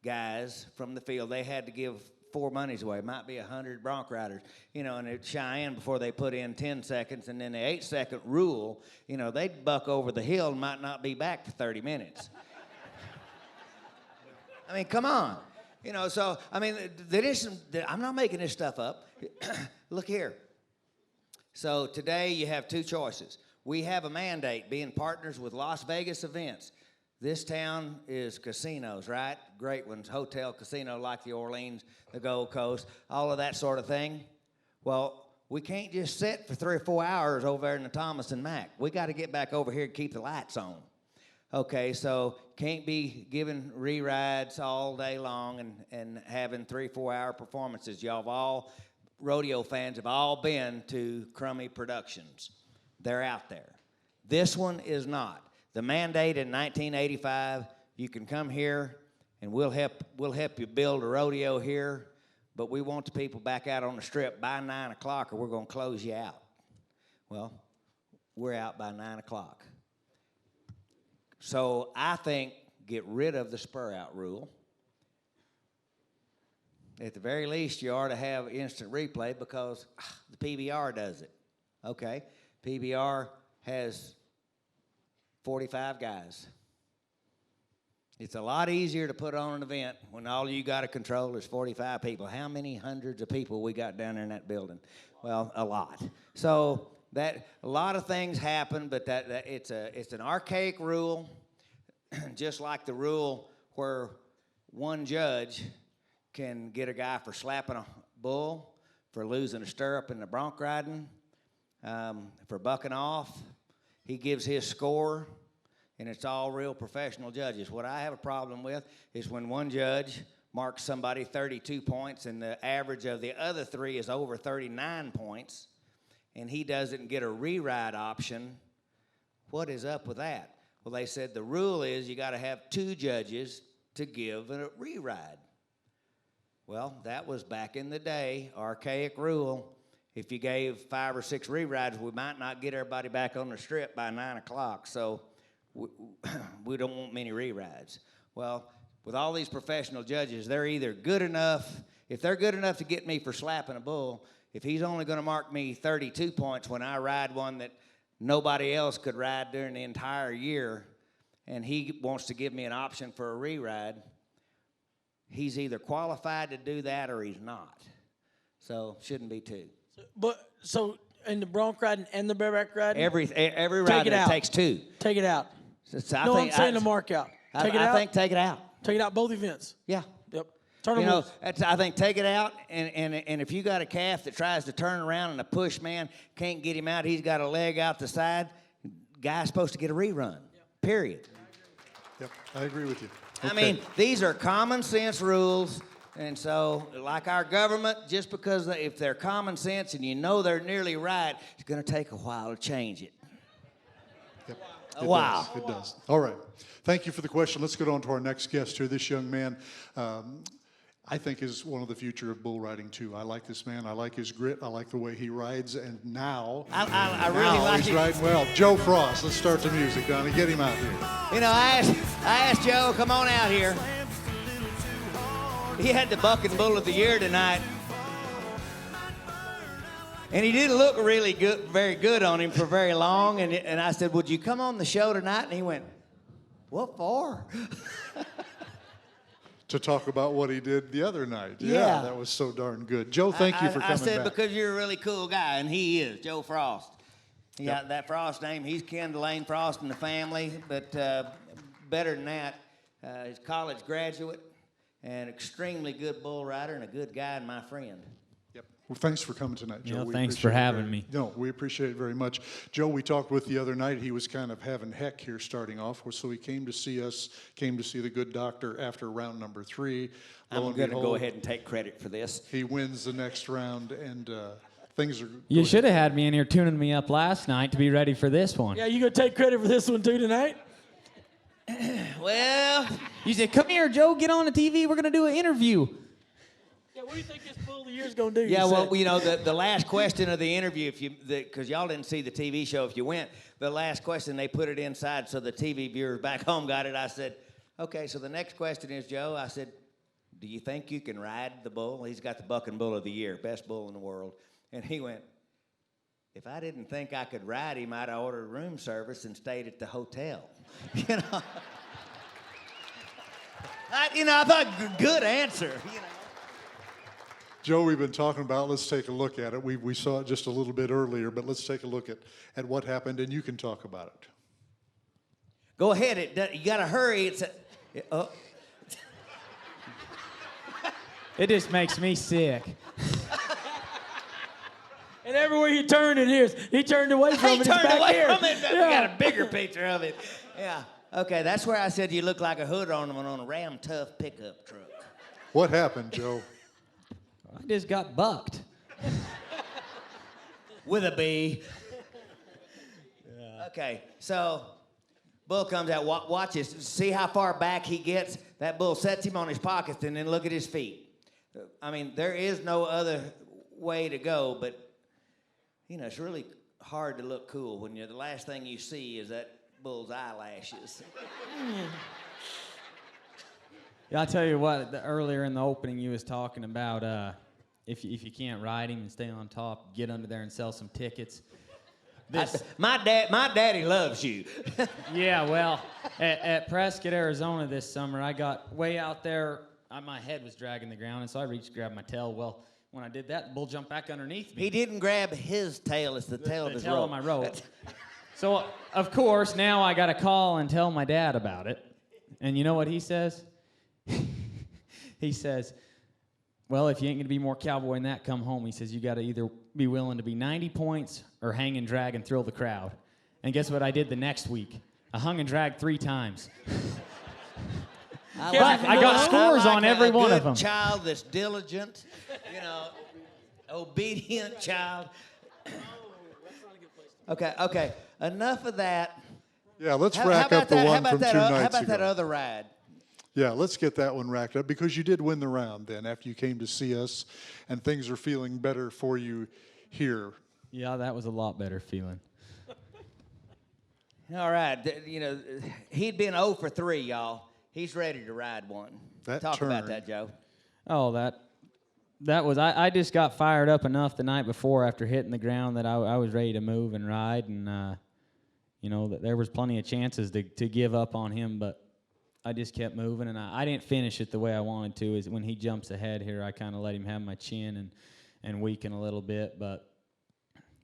guys from the field. They had to give 4 monies away. It might be 100 bronc riders, and at Cheyenne before they put in 10 seconds, and then the 8-second rule, they'd buck over the hill and might not be back for 30 minutes. I mean, come on. So, I mean, I'm not making this stuff up. Look here. So today you have 2 choices. We have a mandate being partners with Las Vegas Events. This town is casinos, right? Great ones, hotel, casino like the Orleans, the Gold Coast, all of that sort of thing. Well, we can't just sit for 3 or 4 hours over there in the Thomas and Mack. We got to get back over here and keep the lights on. Okay, so can't be giving re-rides all day long and having 3 or 4 hour performances. Rodeo fans have all been to Crummy Productions. They're out there. This one is not. The mandate in 1985, you can come here and we'll help you build a rodeo here, but we want the people back out on the strip by 9 o'clock or we're going to close you out. Well, we're out by 9 o'clock. So I think get rid of the spur out rule. At the very least, you ought to have instant replay because the PBR does it. Okay? PBR has 45 guys. It's a lot easier to put on an event when all you got to control is 45 people. How many hundreds of people we got down there in that building? Well, a lot. So that a lot of things happen, but that it's an archaic rule, just like the rule where one judge can get a guy for slapping a bull, for losing a stirrup in the bronc riding, for bucking off. He gives his score, and it's all real professional judges. What I have a problem with is when one judge marks somebody 32 points and the average of the other 3 is over 39 points, and he doesn't get a re-ride option. What is up with that? Well, they said the rule is you got to have 2 judges to give a re-ride. Well, that was back in the day, archaic rule, if you gave 5 or 6 re-rides, we might not get everybody back on the strip by 9 o'clock. So we don't want many re-rides. Well, with all these professional judges, they're either good enough. If they're good enough to get me for slapping a bull, if he's only going to mark me 32 points when I ride one that nobody else could ride during the entire year, and he wants to give me an option for a re-ride, he's either qualified to do that or he's not. So shouldn't be 2. But so in the bronc riding and the bareback riding, Every Take ride it that out. takes 2. take it out. So I No, think I'm saying the mark out. Take it out. I think take it out. Take it out both events. Yeah. Yep. Turn You them know, loose. I think take it out, and if you got a calf that tries to turn around and a push man can't get him out, he's got a leg out the side, guy's supposed to get a rerun, period. Yep, I agree with you. I Okay. mean, these are common sense rules, and so, like our government, just because if they're common sense and you know they're nearly right, it's going to take a while to change it. Yep, A it while. does, it does. All right. Thank you for the question. Let's go on to our next guest here. This young man, I think, is one of the future of bull riding, too. I like this man. I like his grit. I like the way he rides. And now, I really now like he's it. riding well. Joe Frost. Let's start the music, Donnie. Get him out here. You know, I asked Joe, come on out here. He had the bucking bull of the year tonight. And he didn't look really good, very good on him for very long. And I said, would you come on the show tonight? And he went, what for? To talk about what he did the other night. Yeah. That was so darn good. Joe, thank you for coming I said, back. because you're a really cool guy, and he is, Joe Frost. He got that Frost name. He's kin to Lane Frost and the family, but better than that, he's a college graduate and extremely good bull rider and a good guy and my friend. Yep. Well, thanks for coming tonight, Joe. Yeah, We thanks appreciate for it having very- me. No, we appreciate it very much. Joe, we talked with the other night. He was kind of having heck here starting off, so he came to see us, came to see the good doctor after round number 3. Lo I'm and going to go behold, ahead and take credit for this. He wins the next round, and things are. You should have had me in here tuning me up last night to be ready for this one. Yeah, you gonna take credit for this one too tonight? Well, You said, come here, Joe, get on the TV. We're going to do an interview. Yeah, what do you think this bull of the year's gonna do? yeah, You well, said? you know, the last question of the interview, because y'all didn't see the TV show if you went, the last question, they put it inside so the TV viewers back home got it. I said, okay, so the next question is, Joe, I said, do you think you can ride the bull? He's got the bucking bull of the year, best bull in the world. And he went, if I didn't think I could ride him, I'd have ordered room service and stayed at the hotel. You know? I thought, good answer. You know? Joe, we've been talking about, let's take a look at it. We saw it just a little bit earlier, but let's take a look at what happened, and you can talk about it. Go ahead. You got to hurry. It just makes me sick. And everywhere you turn, he turned away from He it. It's turned back away here. from it. We Yeah. got a bigger picture of it. Yeah. Okay, that's where I said you look like a hood ornament on a Ram Tough pickup truck. What happened, Joe? I just got bucked. With a B. Okay, so bull comes out, watches, see how far back he gets. That bull sets him on his pockets, and then look at his feet. I mean, there is no other way to go, but, you know, it's really hard to look cool when the last thing you see is that bull's eyelashes. Yeah, I'll tell you what, earlier in the opening you was talking about if you can't ride him and stay on top, get under there and sell some tickets. My daddy loves you. Yeah, well, at Prescott, Arizona this summer, I got way out there. My head was dragging the ground, and so I reached to grab my tail. Well, when I did that, the bull jumped back underneath me. He didn't grab his tail, it's the tail of his tail rope. of my rope. So, of course, now I got to call and tell my dad about it. And you know what he says? He says, well, if you ain't going to be more cowboy than that, come home. He says, you got to either be willing to be 90 points or hang and drag and thrill the crowd. And guess what I did the next week? I hung and dragged 3 times. I But I got scores on every one of them. A good child that's diligent, obedient child. Okay. Enough of that. Yeah, let's How rack about up the that? one from 2 How nights about ago. that other ride? Yeah, let's get that one racked up because you did win the round then after you came to see us and things are feeling better for you here. Yeah, that was a lot better feeling. All right, he'd been 0 for 3, y'all. He's ready to ride one. That Talk about turn. that, Joe. Oh, that was I just got fired up enough the night before after hitting the ground that I was ready to move and ride, and that there was plenty of chances to give up on him, but I just kept moving, and I didn't finish it the way I wanted to. Is when he jumps ahead here, I kind of let him have my chin and weaken a little bit, but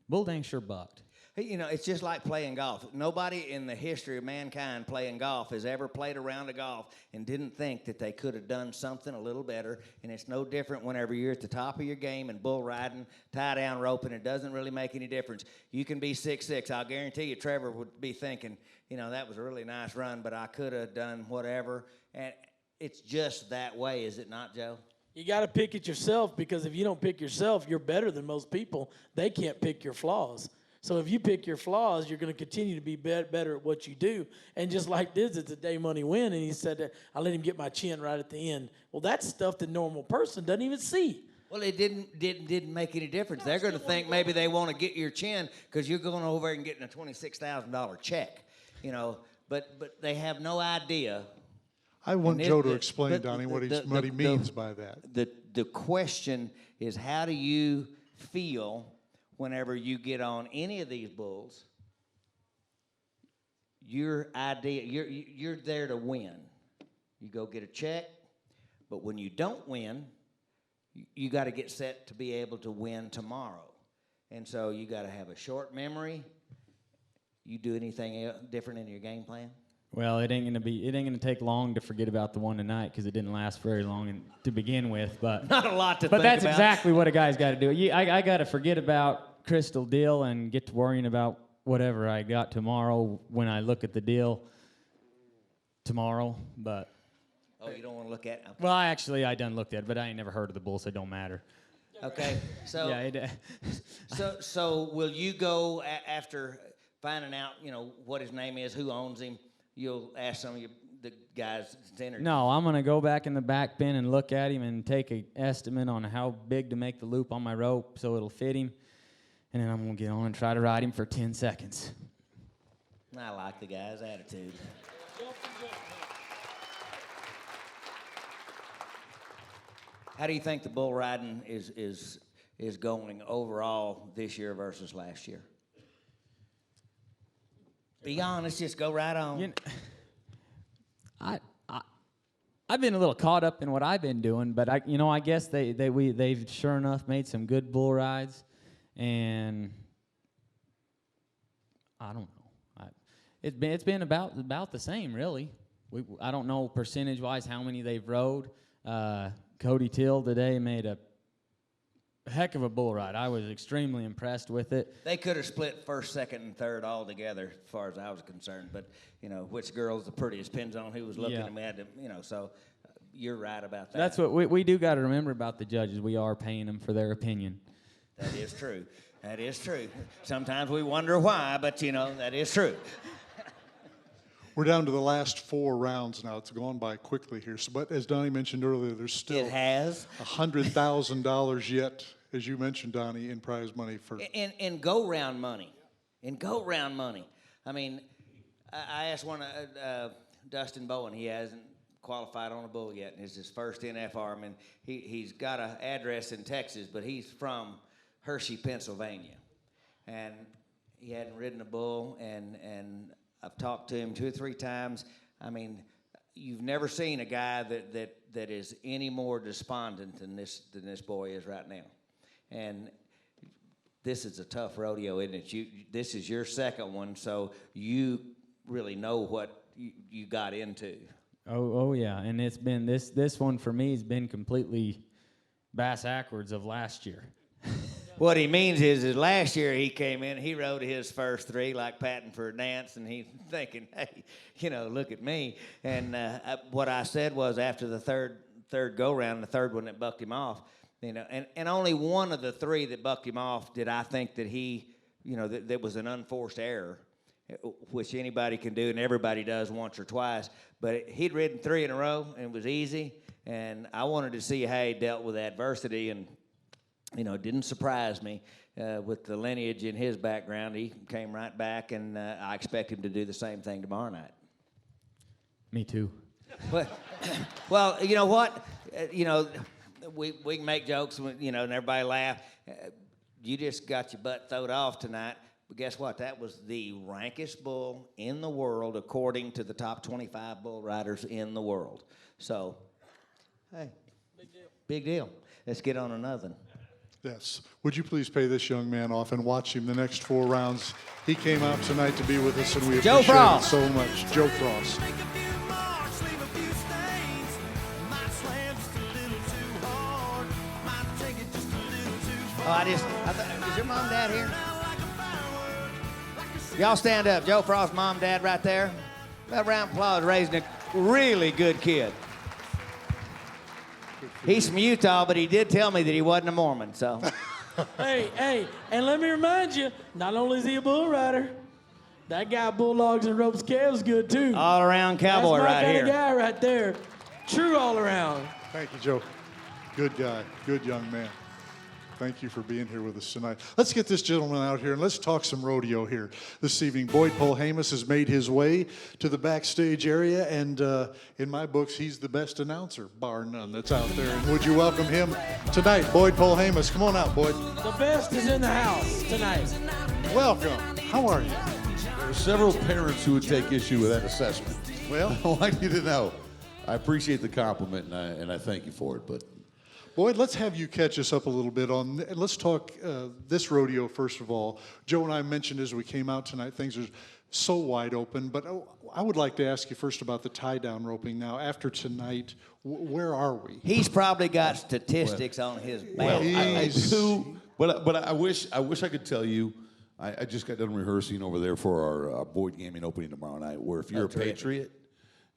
Bull Dang sure bucked. Hey, it's just like playing golf. Nobody in the history of mankind playing golf has ever played a round of golf and didn't think that they could have done something a little better. And it's no different whenever you're at the top of your game and bull riding, tie down roping. It doesn't really make any difference. You can be 6'6". I'll guarantee you Trevor would be thinking, that was a really nice run, but I could have done whatever. And it's just that way, is it not, Joe? You got to pick it yourself, because if you don't pick yourself, you're better than most people. They can't pick your flaws. So if you pick your flaws, you're going to continue to be better at what you do. And just like this, it's a day money win. And he said that I let him get my chin right at the end. Well, that's stuff the normal person doesn't even see. Well, it didn't make any difference. They're going to think maybe they want to get your chin because you're going over and getting a $26,000 check, But they have no idea. I want Joe to explain, but Donnie, what he means by that. The question is, how do you feel whenever you get on any of these bulls? Your idea, you're there to win. You go get a check, but when you don't win, you got to get set to be able to win tomorrow. And so you got to have a short memory. You do anything different in your game plan? Well, it ain't gonna take long to forget about the one tonight because it didn't last very long to begin with. But Not a lot to But think that's about. exactly what a guy's got to do. I got to forget about Crystal Deal and get to worrying about whatever I got tomorrow when I look at the deal tomorrow. But Oh, you don't want to look at. Okay. well, I done looked at it, but I ain't never heard of the bull, so it don't matter. Okay. So Yeah, so will you go after finding out, what his name is, who owns him? You'll ask some of the guys that's entered. No, I'm gonna go back in the back bin and look at him and take an estimate on how big to make the loop on my rope so it'll fit him, and then I'm gonna get on and try to ride him for 10 seconds. I like the guy's attitude. How do you think the bull riding is going overall this year versus last year? Be honest, just go right on. I've been a little caught up in what I've been doing, but I guess they've sure enough made some good bull rides, and I don't know. It's been about the same, really. I don't know percentage-wise how many they've rode. Cody Till today made a heck of a bull ride. I was extremely impressed with it. They could have split first, second, and third all together, as far as I was concerned. But which girl's the prettiest depends on who was looking. Yeah. And we had to, so you're right about that. That's what we do got to remember about the judges. We are paying them for their opinion. That is true. That is true. Sometimes we wonder why, but that is true. We're down to the last 4 rounds now. It's gone by quickly here. So, but as Donnie mentioned earlier, there's still It has. $100,000 yet, as you mentioned, Donnie, in prize money for. In go-round money. In go-round money. I mean, I asked one of Dustin Bowen. He hasn't qualified on a bull yet, and it's his first NFR. I mean, he's got an address in Texas, but he's from Hershey, Pennsylvania. And he hadn't ridden a bull, and I've talked to him 2 or 3 times. I mean, you've never seen a guy that is any more despondent than this boy is right now. And this is a tough rodeo, isn't it? This is your second one, so you really know what you got into. Oh yeah, and it's been this one for me has been completely backwards of last year. What he means is last year he came in, he rode his first 3 like patting for a dance, and he's thinking, hey, look at me. And what I said was after the third go-round, the third one that bucked him off, and only one of the 3 that bucked him off did I think that he, that was an unforced error, which anybody can do and everybody does once or twice. But he'd ridden 3 in a row, and it was easy, and I wanted to see how he dealt with adversity, and it didn't surprise me with the lineage in his background. He came right back, and I expect him to do the same thing tomorrow night. Me too. Well, you know what? We can make jokes, and everybody laugh. You just got your butt throwed off tonight. But guess what? That was the rankest bull in the world according to the top 25 bull riders in the world. So, hey, big deal. Let's get on another one. Yes. Would you please pay this young man off and watch him the next 4 rounds? He came out tonight to be with us, and we Joe appreciate it Frost. so much. Joe Frost. Is your mom and dad here? Y'all stand up. Joe Frost, mom, dad right there. That round of applause raising a really good kid. He's from Utah, but he did tell me that he wasn't a Mormon, so. Hey, and let me remind you, not only is he a bull rider, that guy Bulldogs and Ropes Calves good too. All around cowboy That's my right kind here. of guy right there. True all around. Thank you, Joe. Good guy. Good young man. Thank you for being here with us tonight. Let's get this gentleman out here and let's talk some rodeo here this evening. Boyd Polhamus has made his way to the backstage area, and in my books, he's the best announcer, bar none, that's out there. And would you welcome him tonight, Boyd Polhamus? Come on out, Boyd. The best is in the house tonight. Welcome. How are you? There are several parents who would take issue with that assessment. Well, I want you to know, I appreciate the compliment, and I thank you for it, but Boyd, let's have you catch us up a little bit on, let's talk this rodeo first of all. Joe and I mentioned as we came out tonight, things are so wide open, but I would like to ask you first about the tie-down roping. Now, after tonight, where are we? He's probably got statistics on his back. well, I do. But I wish I could tell you. I just got done rehearsing over there for our Boyd Gaming opening tomorrow night. Where if you're a patriot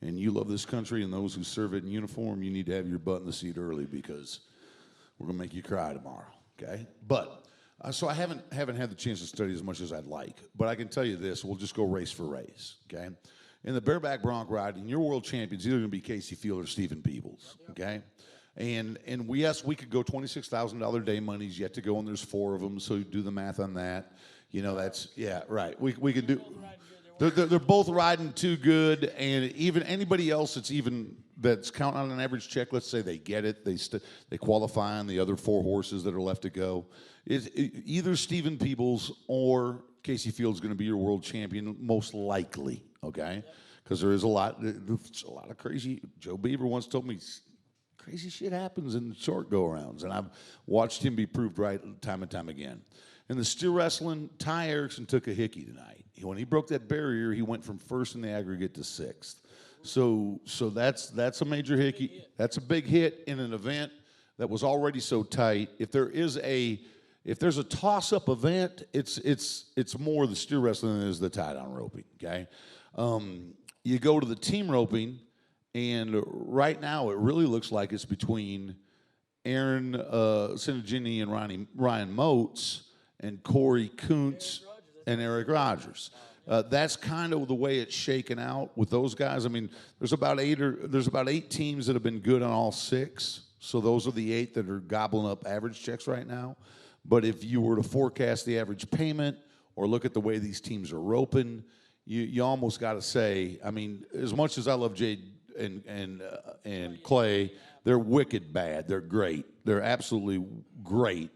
and you love this country and those who serve it in uniform, you need to have your butt in the seat early because we're gonna make you cry tomorrow. Okay, but. So I haven't had the chance to study as much as I'd like, but I can tell you this: we'll just go race for race, okay? In the bareback bronc riding, your world champion's either going to be Casey Field or Stephen Peebles, okay? And yes, we could go $26,000 day monies yet to go, and there's 4 of them, so you do the math on that. You know, that's right. We can do. They're both riding too good, and even anybody else that's counting on an average check, let's say they get it, they qualify on the other 4 horses that are left to go. Either Stephen Peebles or Casey Field's going to be your world champion, most likely, okay? Because there's a lot of crazy. Joe Beaver once told me crazy shit happens in short go-arounds, and I've watched him be proved right time and time again. In the steer wrestling, Ty Erickson took a hickey tonight. When he broke that barrier, he went from 1st in the aggregate to 6th. So that's a major hickey. That's a big hit in an event that was already so tight. If there's a toss-up event, it's more the steer wrestling than it is the tie-down roping, okay? You go to the team roping, and right now it really looks like it's between Aaron Sinigini and Ryan Moats and Corey Kuntz and Eric Rogers. That's kind of the way it's shaken out with those guys. I mean, there's about 8 teams that have been good on all 6. So those are the 8 that are gobbling up average checks right now. But if you were to forecast the average payment or look at the way these teams are roping, you almost got to say, I mean, as much as I love Jade and Clay, they're wicked bad. They're great. They're absolutely great.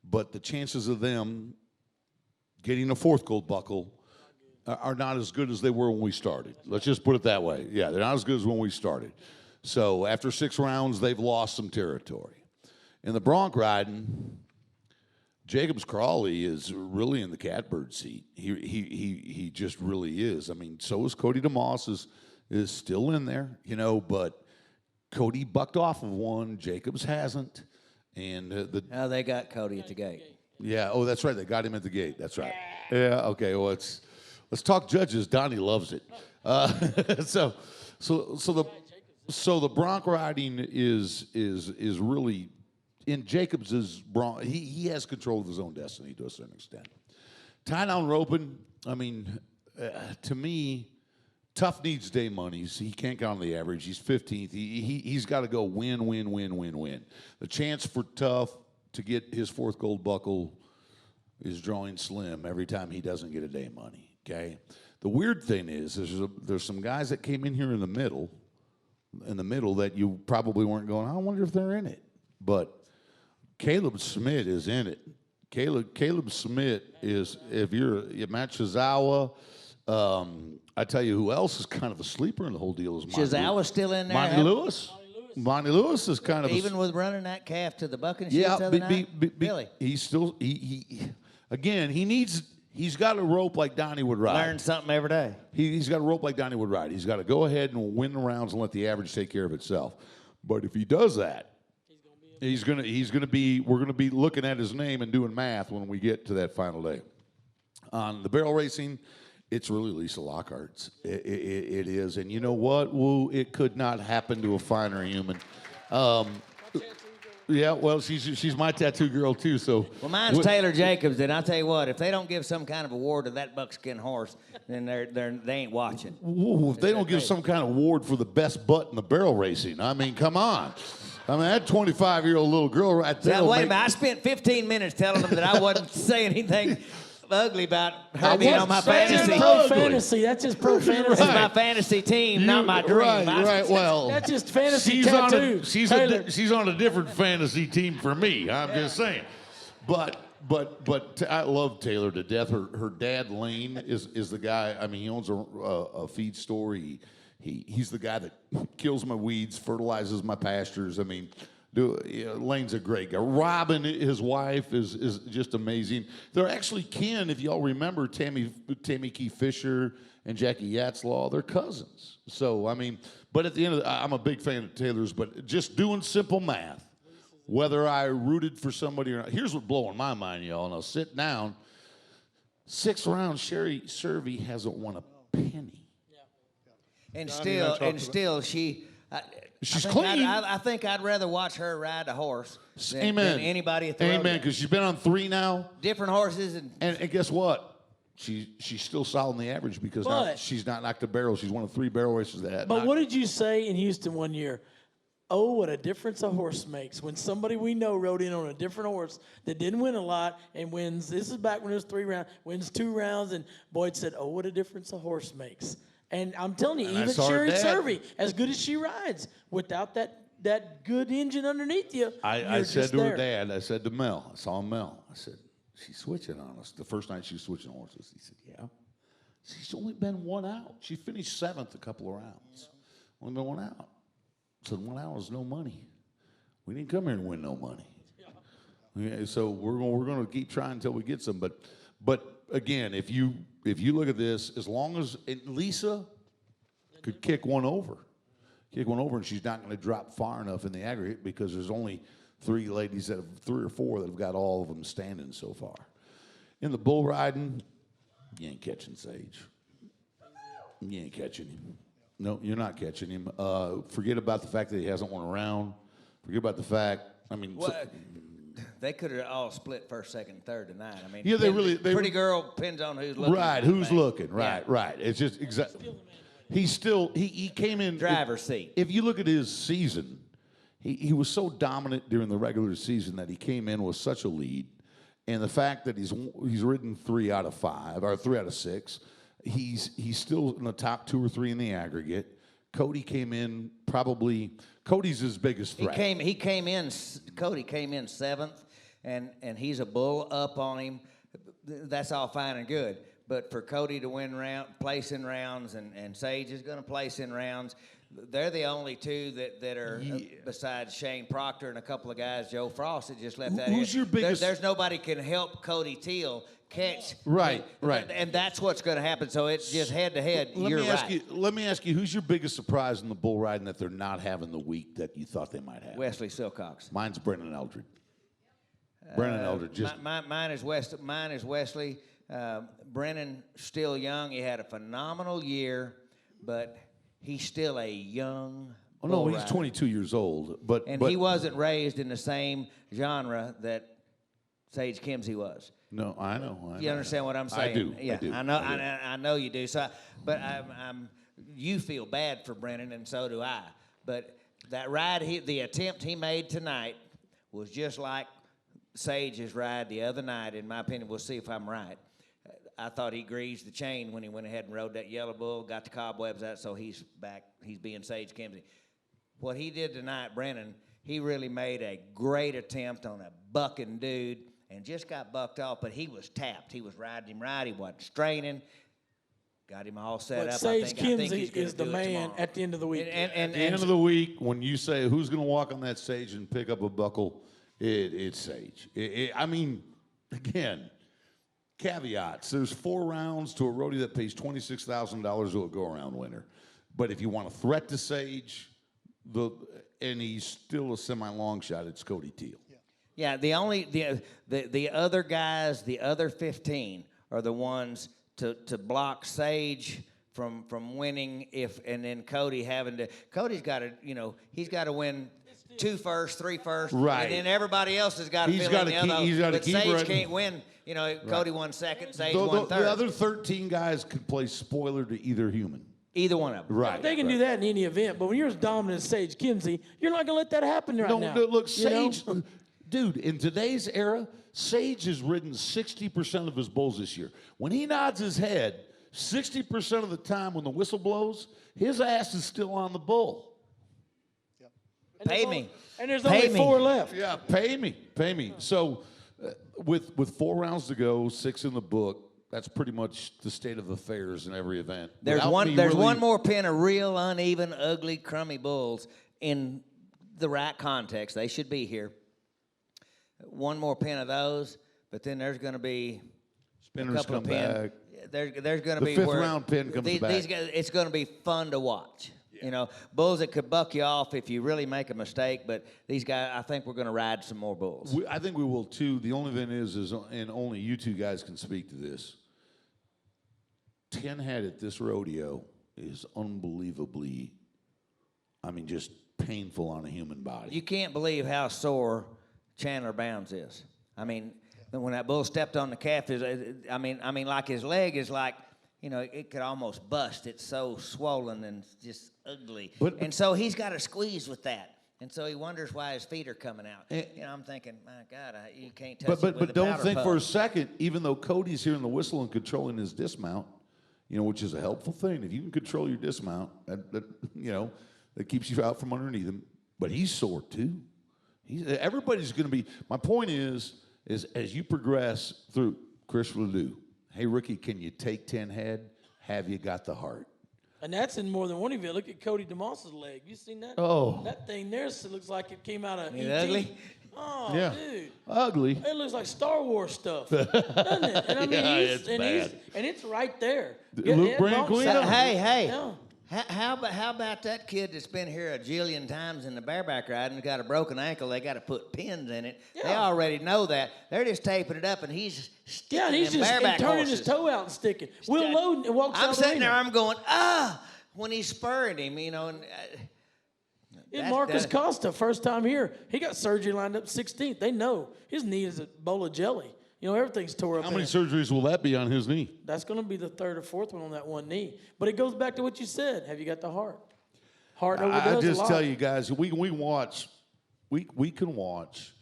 But the chances of them getting a 4th gold buckle are not as good as they were when we started. Let's just put it that way. Yeah, they're not as good as when we started. So after 6 rounds, they've lost some territory. In the bronc riding, Jacobs Crawley is really in the catbird seat. He just really is. I mean, so is Cody DeMoss is still in there, you know, but Cody bucked off of one. Jacobs hasn't. And Now they got Cody at the gate. Yeah, oh, that's right. They got him at the gate. That's right. Yeah, okay. Well, let's talk judges. Donnie loves it. So the bronc riding is really in Jacobs's bronc. He has control of his own destiny to a certain extent. Tie down roping. I mean, to me, Tough needs day monies. He can't count on the average. He's 15th. He's got to go win. The chance for Tough to get his 4th gold buckle is drawing slim every time he doesn't get a day money. Okay. The weird thing is there's some guys that came in here in the middle that you probably weren't going, I wonder if they're in it. But Caleb Smith is in it. Caleb Smith is, if you're Matt Shizawa, I tell you who else is kind of a sleeper in the whole deal is Monty Shizawa's still in there. Monty Lewis. Monty Lewis is kind of even with running that calf to the bucking shit yeah. the other night? Really? He's still again. He's got a rope like Donnie would ride. Learn something every day. He's got a rope like Donnie would ride. He's got to go ahead and win the rounds and let the average take care of itself. But if he does that, we're gonna be looking at his name and doing math when we get to that final day. On the barrel racing, it's really Lisa Lockhart's. It is, and you know what? Woo! It could not happen to a finer human. Yeah, well, she's my tattoo girl too. So well, mine's Taylor Jacobs, and I'll tell you what: if they don't give some kind of award to that buckskin horse, then they ain't watching. Ooh, if they don't give some kind of award for the best butt in the barrel racing, I mean, come on. I mean, that 25-year-old little girl right there. Now, wait a minute. I spent 15 minutes telling them that I wasn't saying anything ugly about her being on my fantasy. That's pro fantasy. That's just pro fantasy. This is my fantasy team, not my dream. Right. Well, That's just fantasy tattoo. She's on a different fantasy team for me. I'm just saying. But I love Taylor to death. Her dad Lane is the guy. I mean, he owns a feed store. He's the guy that kills my weeds, fertilizes my pastures. I mean, Lane's a great guy. Robin, his wife, is just amazing. They're actually kin, if y'all remember, Tammy Key Fisher and Jackie Yatzlaw, they're cousins. So, I mean, but at the end of I'm a big fan of Taylor's, but just doing simple math, whether I rooted for somebody or not. Here's what's blowing my mind, y'all, and I'll sit down. 6 rounds, Sherry Cervi hasn't won a penny. And still, she's clean. I think I'd rather watch her ride a horse than anybody at the rodeo. Amen, because she's been on 3 now. Different horses. And guess what? She's still solid in the average because now she's not knocked a barrel. She's one of 3 barrel races that had. But what did you say in Houston one year? Oh, what a difference a horse makes. When somebody we know rode in on a different horse that didn't win a lot and wins, this is back when it was 3 rounds, wins 2 rounds, and Boyd said, oh, what a difference a horse makes. And I'm telling you, even Sherry Cervi, as good as she rides, without that good engine underneath you, I said to her dad, I said to Mel, I saw Mel, I said, she's switching on us. The first night she was switching horses. He said, yeah. She's only been 1 out. She finished 7th a couple of rounds. Only been 1 out. So 1 out is no money. We didn't come here and win no money. Yeah, so we're going to keep trying until we get some. But again, if you look at this, as long as Lisa could kick one over, and she's not going to drop far enough in the aggregate because there's only 3 ladies that have 3 or 4 that have got all of them standing so far. In the bull riding, you ain't catching Sage. You ain't catching him. No, you're not catching him. Forget about the fact that he hasn't won a round. Forget about the fact. I mean. They could have all split first, second, third tonight. I mean, yeah, pretty girl depends on who's looking. Right, who's looking? Right. It's just exactly. He came in driver's seat. If you look at his season, he was so dominant during the regular season that he came in with such a lead, and the fact that he's ridden 3 out of 5 or 3 out of 6, he's still in the top 2 or 3 in the aggregate. Cody came in probably. Cody's his biggest threat. Cody came in 7th, and he's a bull up on him. That's all fine and good. But for Cody to place in rounds, and Sage is going to place in rounds, they're the only 2 that are besides Shane Proctor and a couple of guys, Joe Frost that just left out here. Who's your biggest? There's nobody can help Cody Teal catch. Right. And that's what's going to happen. So it's just head to head. Let me ask you, who's your biggest surprise in the bull riding that they're not having the week that you thought they might have? Wesley Silcox. Mine's Brennan Eldred. Brennan Eldred. Mine is Wesley. Brennan still young. He had a phenomenal year, but he's still a young. Oh no, he's 22 years old, but he wasn't raised in the same genre that Sage Kimsey was. No, I know. You understand what I'm saying? I do. Yeah, I do. I know you do. So, but you feel bad for Brennan, and so do I. But that ride, the attempt he made tonight was just like Sage's ride the other night, in my opinion, we'll see if I'm right. I thought he greased the chain when he went ahead and rode that yellow bull, got the cobwebs out, so he's back. He's being Sage Kimsey. What he did tonight, Brennan, he really made a great attempt on a bucking dude and just got bucked off, but he was tapped. He was riding him right. He wasn't straining. Got him all set But up. Sage I think he's Kimsey gonna is the do it man tomorrow. at the end of the week. And At the end of the week, when you say who's going to walk on that stage and pick up a buckle, it's Sage. I mean, again, caveats. There's 4 rounds to a rodeo that pays $26,000 to a go-around winner. But if you want a threat to Sage, and he's still a semi-long shot, it's Cody Teal. Yeah, the other guys, the other 15 are the ones to block Sage from winning and then Cody Cody's got to, he's got to win 2 first, 3 first, Right. and then everybody else has got to He's fill gotta in the other. he's gotta But keep Sage running. can't win. Cody won second, Sage The, won the third. other 13 guys could play spoiler to either human. Either one of them. Right. They can do that in any event, but when you're as dominant as Sage Kimsey, you're not going to let that happen right now. No, look, you know? Sage, dude, in today's era, Sage has ridden 60% of his bulls this year. When he nods his head, 60% of the time when the whistle blows, his ass is still on the bull. And there's Pay only- me. And there's Pay only me. 4 left. Yeah, pay me. So, with 4 rounds to go, 6 in the book, that's pretty much the state of affairs in every event. There's Without one. me There's really- one more pen of real uneven, ugly, crummy bulls in the right context. They should be here. One more pen of those, but then there's going to be a Spinners couple come of pins. back. There's going to The be fifth where round pin comes these back. guys. It's going to be fun to watch. Bulls that could buck you off if you really make a mistake. But these guys, I think we're going to ride some more bulls. I think we will too. The only thing is, and only you two guys can speak to this. 10 head at this rodeo is unbelievably, just painful on a human body. You can't believe how sore Chandler Bounds is. When that bull stepped on the calf, like his leg is like, it could almost bust. It's so swollen and just ugly. And so he's got to squeeze with that. And so he wonders why his feet are coming out. I'm thinking, my God, you can't touch it with But a don't powder think puff. for a second, even though Cody's hearing the whistle and controlling his dismount, which is a helpful thing. If you can control your dismount, that keeps you out from underneath him. But he's sore too. Everybody's going to be. My point is as you progress through, Chris Ledoux, hey rookie, can you take 10 head? Have you got the heart? And that's in more than one event. Look at Cody DeMoss's leg. You seen that? Oh. That thing there looks like it came out of Ain't it E.T. ugly? Oh, Yeah. dude. Ugly. It looks like Star Wars stuff, doesn't it? And Yeah, it's bad. and it's right there. Luke Branquillo? So, hey, Yeah. how about that kid that's been here a jillion times in the bareback riding, got a broken ankle, they got to put pins in it. They Yeah. already know that. They're just taping it up, and he's sticking Yeah, and he's them just bareback turning horses. his toe out and sticking. Will Loden walks out I'm of the sitting there, arena. I'm going, when he's spurring him, and And Marcus Costa, first time here, he got surgery lined up 16th. They know his knee is a bowl of jelly. Everything's tore up. How in many it. surgeries will that be on his knee? That's going to be the 3rd or 4th one on that one knee. But it goes back to what you said. Have you got the heart? Heart overdoes I a just lot. tell you guys, we watch, we can watch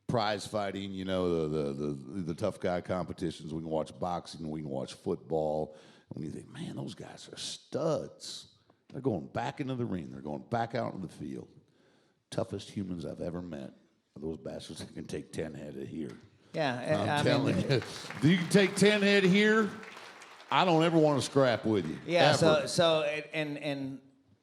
prize fighting, the tough guy competitions. We can watch boxing. We can watch football. And we think, man, those guys are studs. They're going back into the ring. They're going back out in the field. Toughest humans I've ever met are those bastards that can take 10 head of here. yeah, I'm telling you. You can take 10 head here, I don't ever want to scrap with you. Yeah, ever. so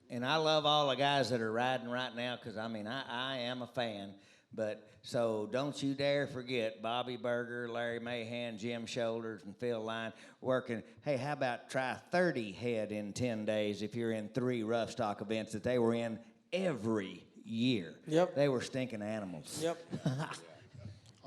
and I love all the guys that are riding right now because I am a fan. But so don't you dare forget Bobby Berger, Larry Mahan, Jim Shoulders, and Phil Line working. Hey, how about try 30 head in 10 days if you're in 3 rough stock events that they were in every year. Yep. They were stinking animals. Yep.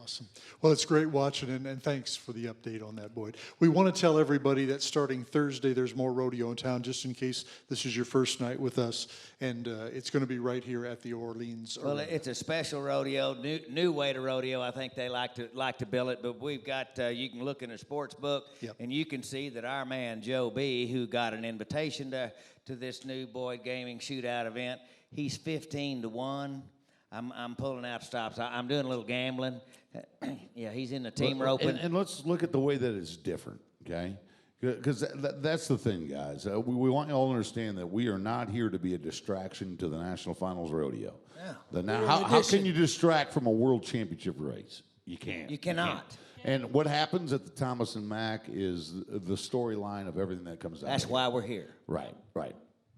Awesome. Well, it's great watching, and thanks for the update on that, Boyd. We want to tell everybody that starting Thursday, there's more rodeo in town, just in case this is your first night with us, and it's going to be right here at the Orleans Well, Arena. it's a special rodeo, new way to rodeo. I think they like to bill it, but we've got you can look in the sports book, Yep. and you can see that our man Joe B, who got an invitation to this new Boyd Gaming Shootout event, he's 15-1. I'm pulling out stops. I'm doing a little gambling, Yeah, he's in the team roping. And let's look at the way that it's different, okay? Because that's the thing, guys. We want you all to understand that we are not here to be a distraction to the National Finals Rodeo. Yeah. How can you distract from a world championship race? You can't. You cannot. And what happens at the Thomas and Mack is the storyline of everything that comes out. That's of it. why we're here. Right.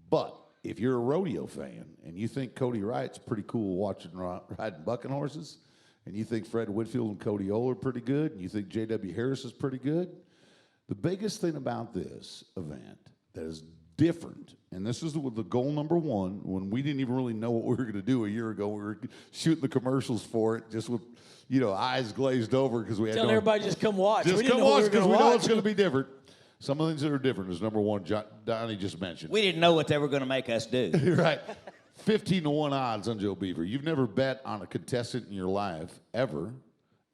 But if you're a rodeo fan and you think Cody Wright's pretty cool watching riding bucking horses, and you think Fred Whitfield and Cody Ohl are pretty good, and you think J.W. Harris is pretty good, the biggest thing about this event that is different, and this is the goal number one, when we didn't even really know what we were going to do a year ago, we were shooting the commercials for it just with, eyes glazed over because we had Telling everybody just come watch. just we didn't come know watch because we know watch. it's going to be different. Some of the things that are different is number one, Donnie just mentioned. We didn't know what they were going to make us do. Right. 15-1 odds on Joe Beaver. You've never bet on a contestant in your life ever,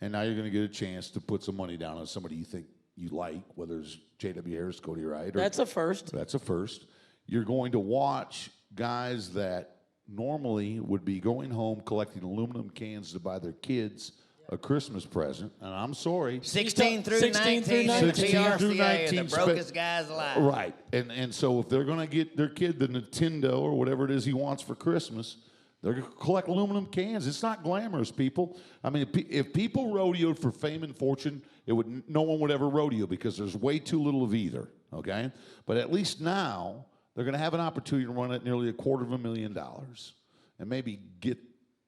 and now you're going to get a chance to put some money down on somebody you think you like, whether it's J.W. Harris, Cody Wright. That's a first. That's a first. You're going to watch guys that normally would be going home collecting aluminum cans to buy their kids a Christmas present, and I'm sorry. 16 through 16 through 19, 19. the 16 through PRCA 19 are the brokest guys alive. Right. And so if they're going to get their kid the Nintendo or whatever it is he wants for Christmas, they're going to collect aluminum cans. It's not glamorous, people. I mean, if people rodeoed for fame and fortune, no one would ever rodeo because there's way too little of either, okay? But at least now they're going to have an opportunity to run at nearly $250,000 and maybe get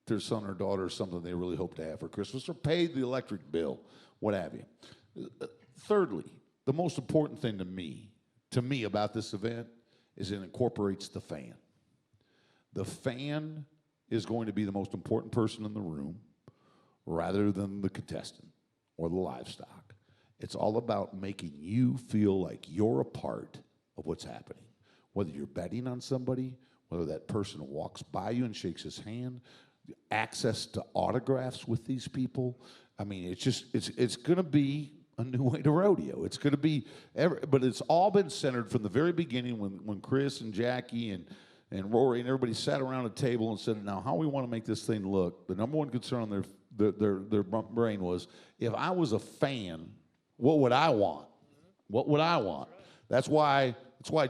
their son or daughter something they really hope to have for Christmas or pay the electric bill, what have you. Thirdly, the most important thing to me about this event is it incorporates the fan. The fan is going to be the most important person in the room rather than the contestant or the livestock. It's all about making you feel like you're a part of what's happening. Whether you're betting on somebody, whether that person walks by you and shakes his hand, access to autographs with these people. I mean, it's going to be a new way to rodeo. It's going to be, but it's all been centered from the very beginning when Chris and Jackie and Rory and everybody sat around a table and said, now, how we want to make this thing look, the number one concern on their brain was, if I was a fan, what would I want? What would I want? That's why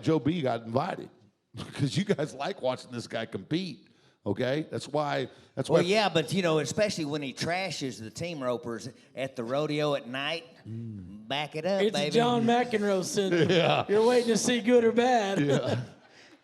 Joe B got invited, because you guys like watching this guy compete. Okay, that's why. Well, yeah, but especially when he trashes the team ropers at the rodeo at night, back it up, It's baby. John McEnroe syndrome. Yeah. You're waiting to see good or bad. Yeah,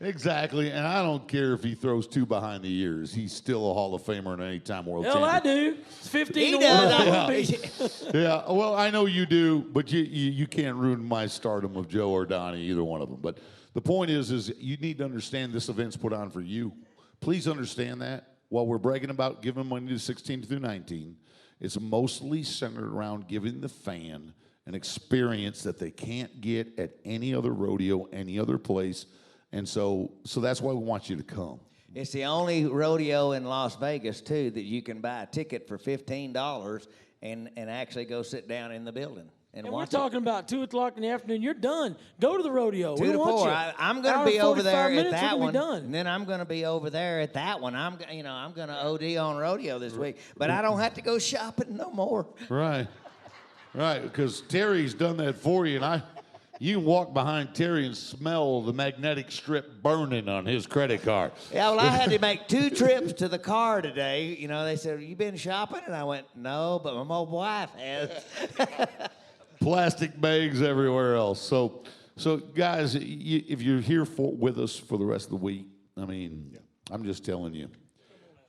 exactly. And I don't care if he throws two behind the ears. He's still a Hall of Famer and anytime world Hell, I champion. do. It's 15 He to does. 1. Yeah, well, I know you do, but you can't ruin my stardom of Joe or Donnie, either one of them. But the point is you need to understand this event's put on for you. Please understand that. While we're bragging about giving money to 16 through 19, it's mostly centered around giving the fan an experience that they can't get at any other rodeo, any other place. And so that's why we want you to come. It's the only rodeo in Las Vegas, too, that you can buy a ticket for $15 and actually go sit down in the building and And we're watch talking about 2 o'clock in the afternoon. You're done. Go to the rodeo. it. 2 We to want 4. you. I'm going Hour to be and over 45 there at minutes, that we'll one, be done. and then I'm going to be over there at that one. I'm going to OD on rodeo this week, but I don't have to go shopping no more. Right. Right, because Terry's done that for you, and you can walk behind Terry and smell the magnetic strip burning on his credit card. Yeah, well, I had to make 2 trips to the car today. They said, "You been shopping?" And I went, "No, but my mobile wife has." Plastic bags everywhere else. So guys, if you're here with us for the rest of the week, I mean, I'm just telling you.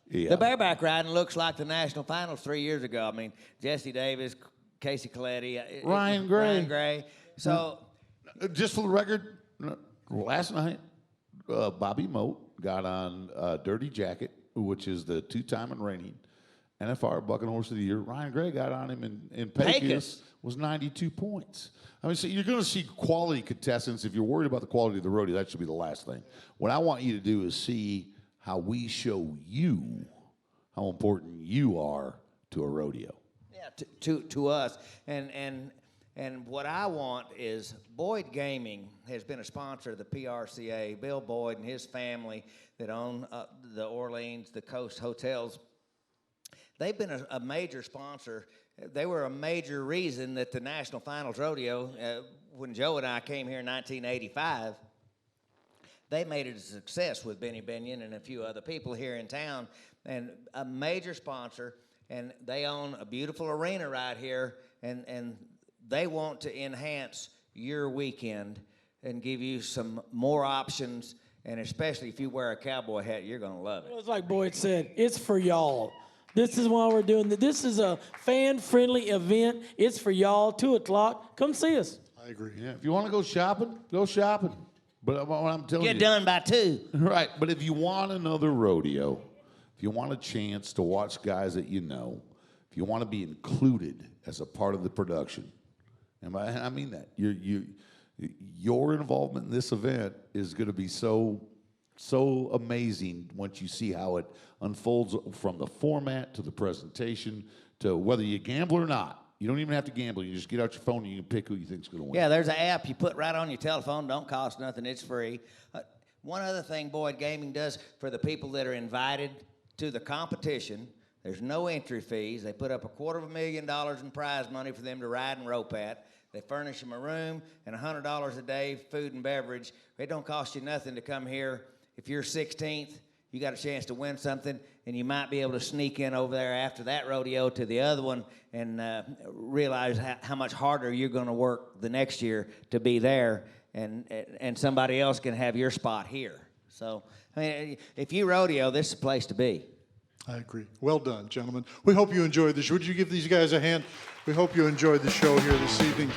Yeah. The bareback riding looks like the national finals 3 years ago. I mean, Jesse Davis, Casey Coletti, Ryan Gray. Ryan Gray. So, Just for the record, last night, Bobby Moat got on Dirty Jacket, which is the 2-time and reigning NFR Bucking Horse of the Year. Ryan Gray got on him in Pecos, was 92 points. I mean, so you're going to see quality contestants. If you're worried about the quality of the rodeo, that should be the last thing. What I want you to do is see how we show you how important you are to a rodeo. yeah, to us. And what I want is Boyd Gaming has been a sponsor of the PRCA. Bill Boyd and his family that own the Orleans, the Coast Hotels, they've been a major sponsor. They were a major reason that the National Finals Rodeo, when Joe and I came here in 1985, they made it a success with Benny Binion and a few other people here in town, and a major sponsor. And they own a beautiful arena right here, and they want to enhance your weekend and give you some more options. And especially if you wear a cowboy hat, you're going to love it. It's like Boyd said, it's for y'all. This is why we're doing this. This is a fan-friendly event. It's for y'all, 2 o'clock. Come see us. I agree. Yeah, if you want to go shopping, go shopping. But what I'm telling you. Get done by 2. Right, but if you want another rodeo, if you want a chance to watch guys that you know, if you want to be included as a part of the production, and I mean that, your involvement in this event is going to be so amazing once you see how it unfolds from the format to the presentation to whether you gamble or not. You don't even have to gamble. You just get out your phone and you can pick who you think's going to win. Yeah, there's an app you put right on your telephone. Don't cost nothing. It's free. One other thing Boyd Gaming does for the people that are invited to the competition, there's no entry fees. They put up $250,000 in prize money for them to ride and rope at. They furnish them a room and $100 a day, food and beverage. It don't cost you nothing to come here. If you're 16th, you got a chance to win something, and you might be able to sneak in over there after that rodeo to the other one and realize how much harder you're going to work the next year to be there, and somebody else can have your spot here. So, I mean, if you rodeo, this is the place to be. I agree. Well done, gentlemen. We hope you enjoyed this. Would you give these guys a hand? We hope you enjoyed the show here this evening.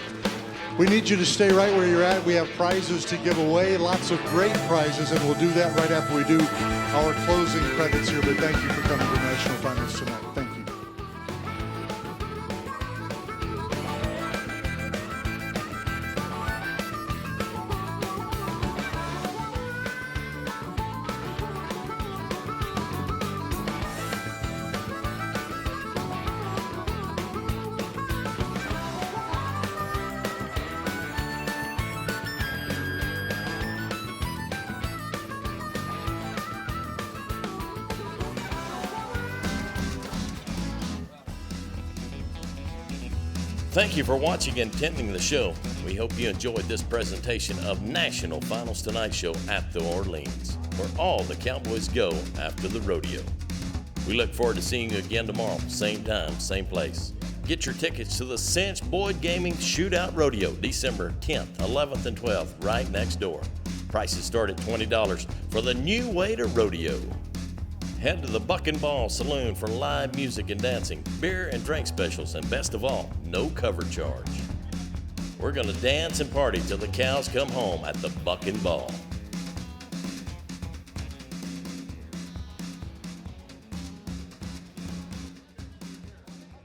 We need you to stay right where you're at. We have prizes to give away, lots of great prizes, and we'll do that right after we do our closing credits here. But thank you for coming to National Finals tonight. Thank you. Thank you for watching and attending the show. We hope you enjoyed this presentation of National Finals Tonight Show at the Orleans, where all the Cowboys go after the rodeo. We look forward to seeing you again tomorrow, same time, same place. Get your tickets to the Cinch Boyd Gaming Shootout Rodeo, December 10th, 11th, and 12th, right next door. Prices start at $20 for the new way to rodeo. Head to the Buck and Ball Saloon for live music and dancing, beer and drink specials, and best of all, no cover charge. We're going to dance and party till the cows come home at the Buck and Ball.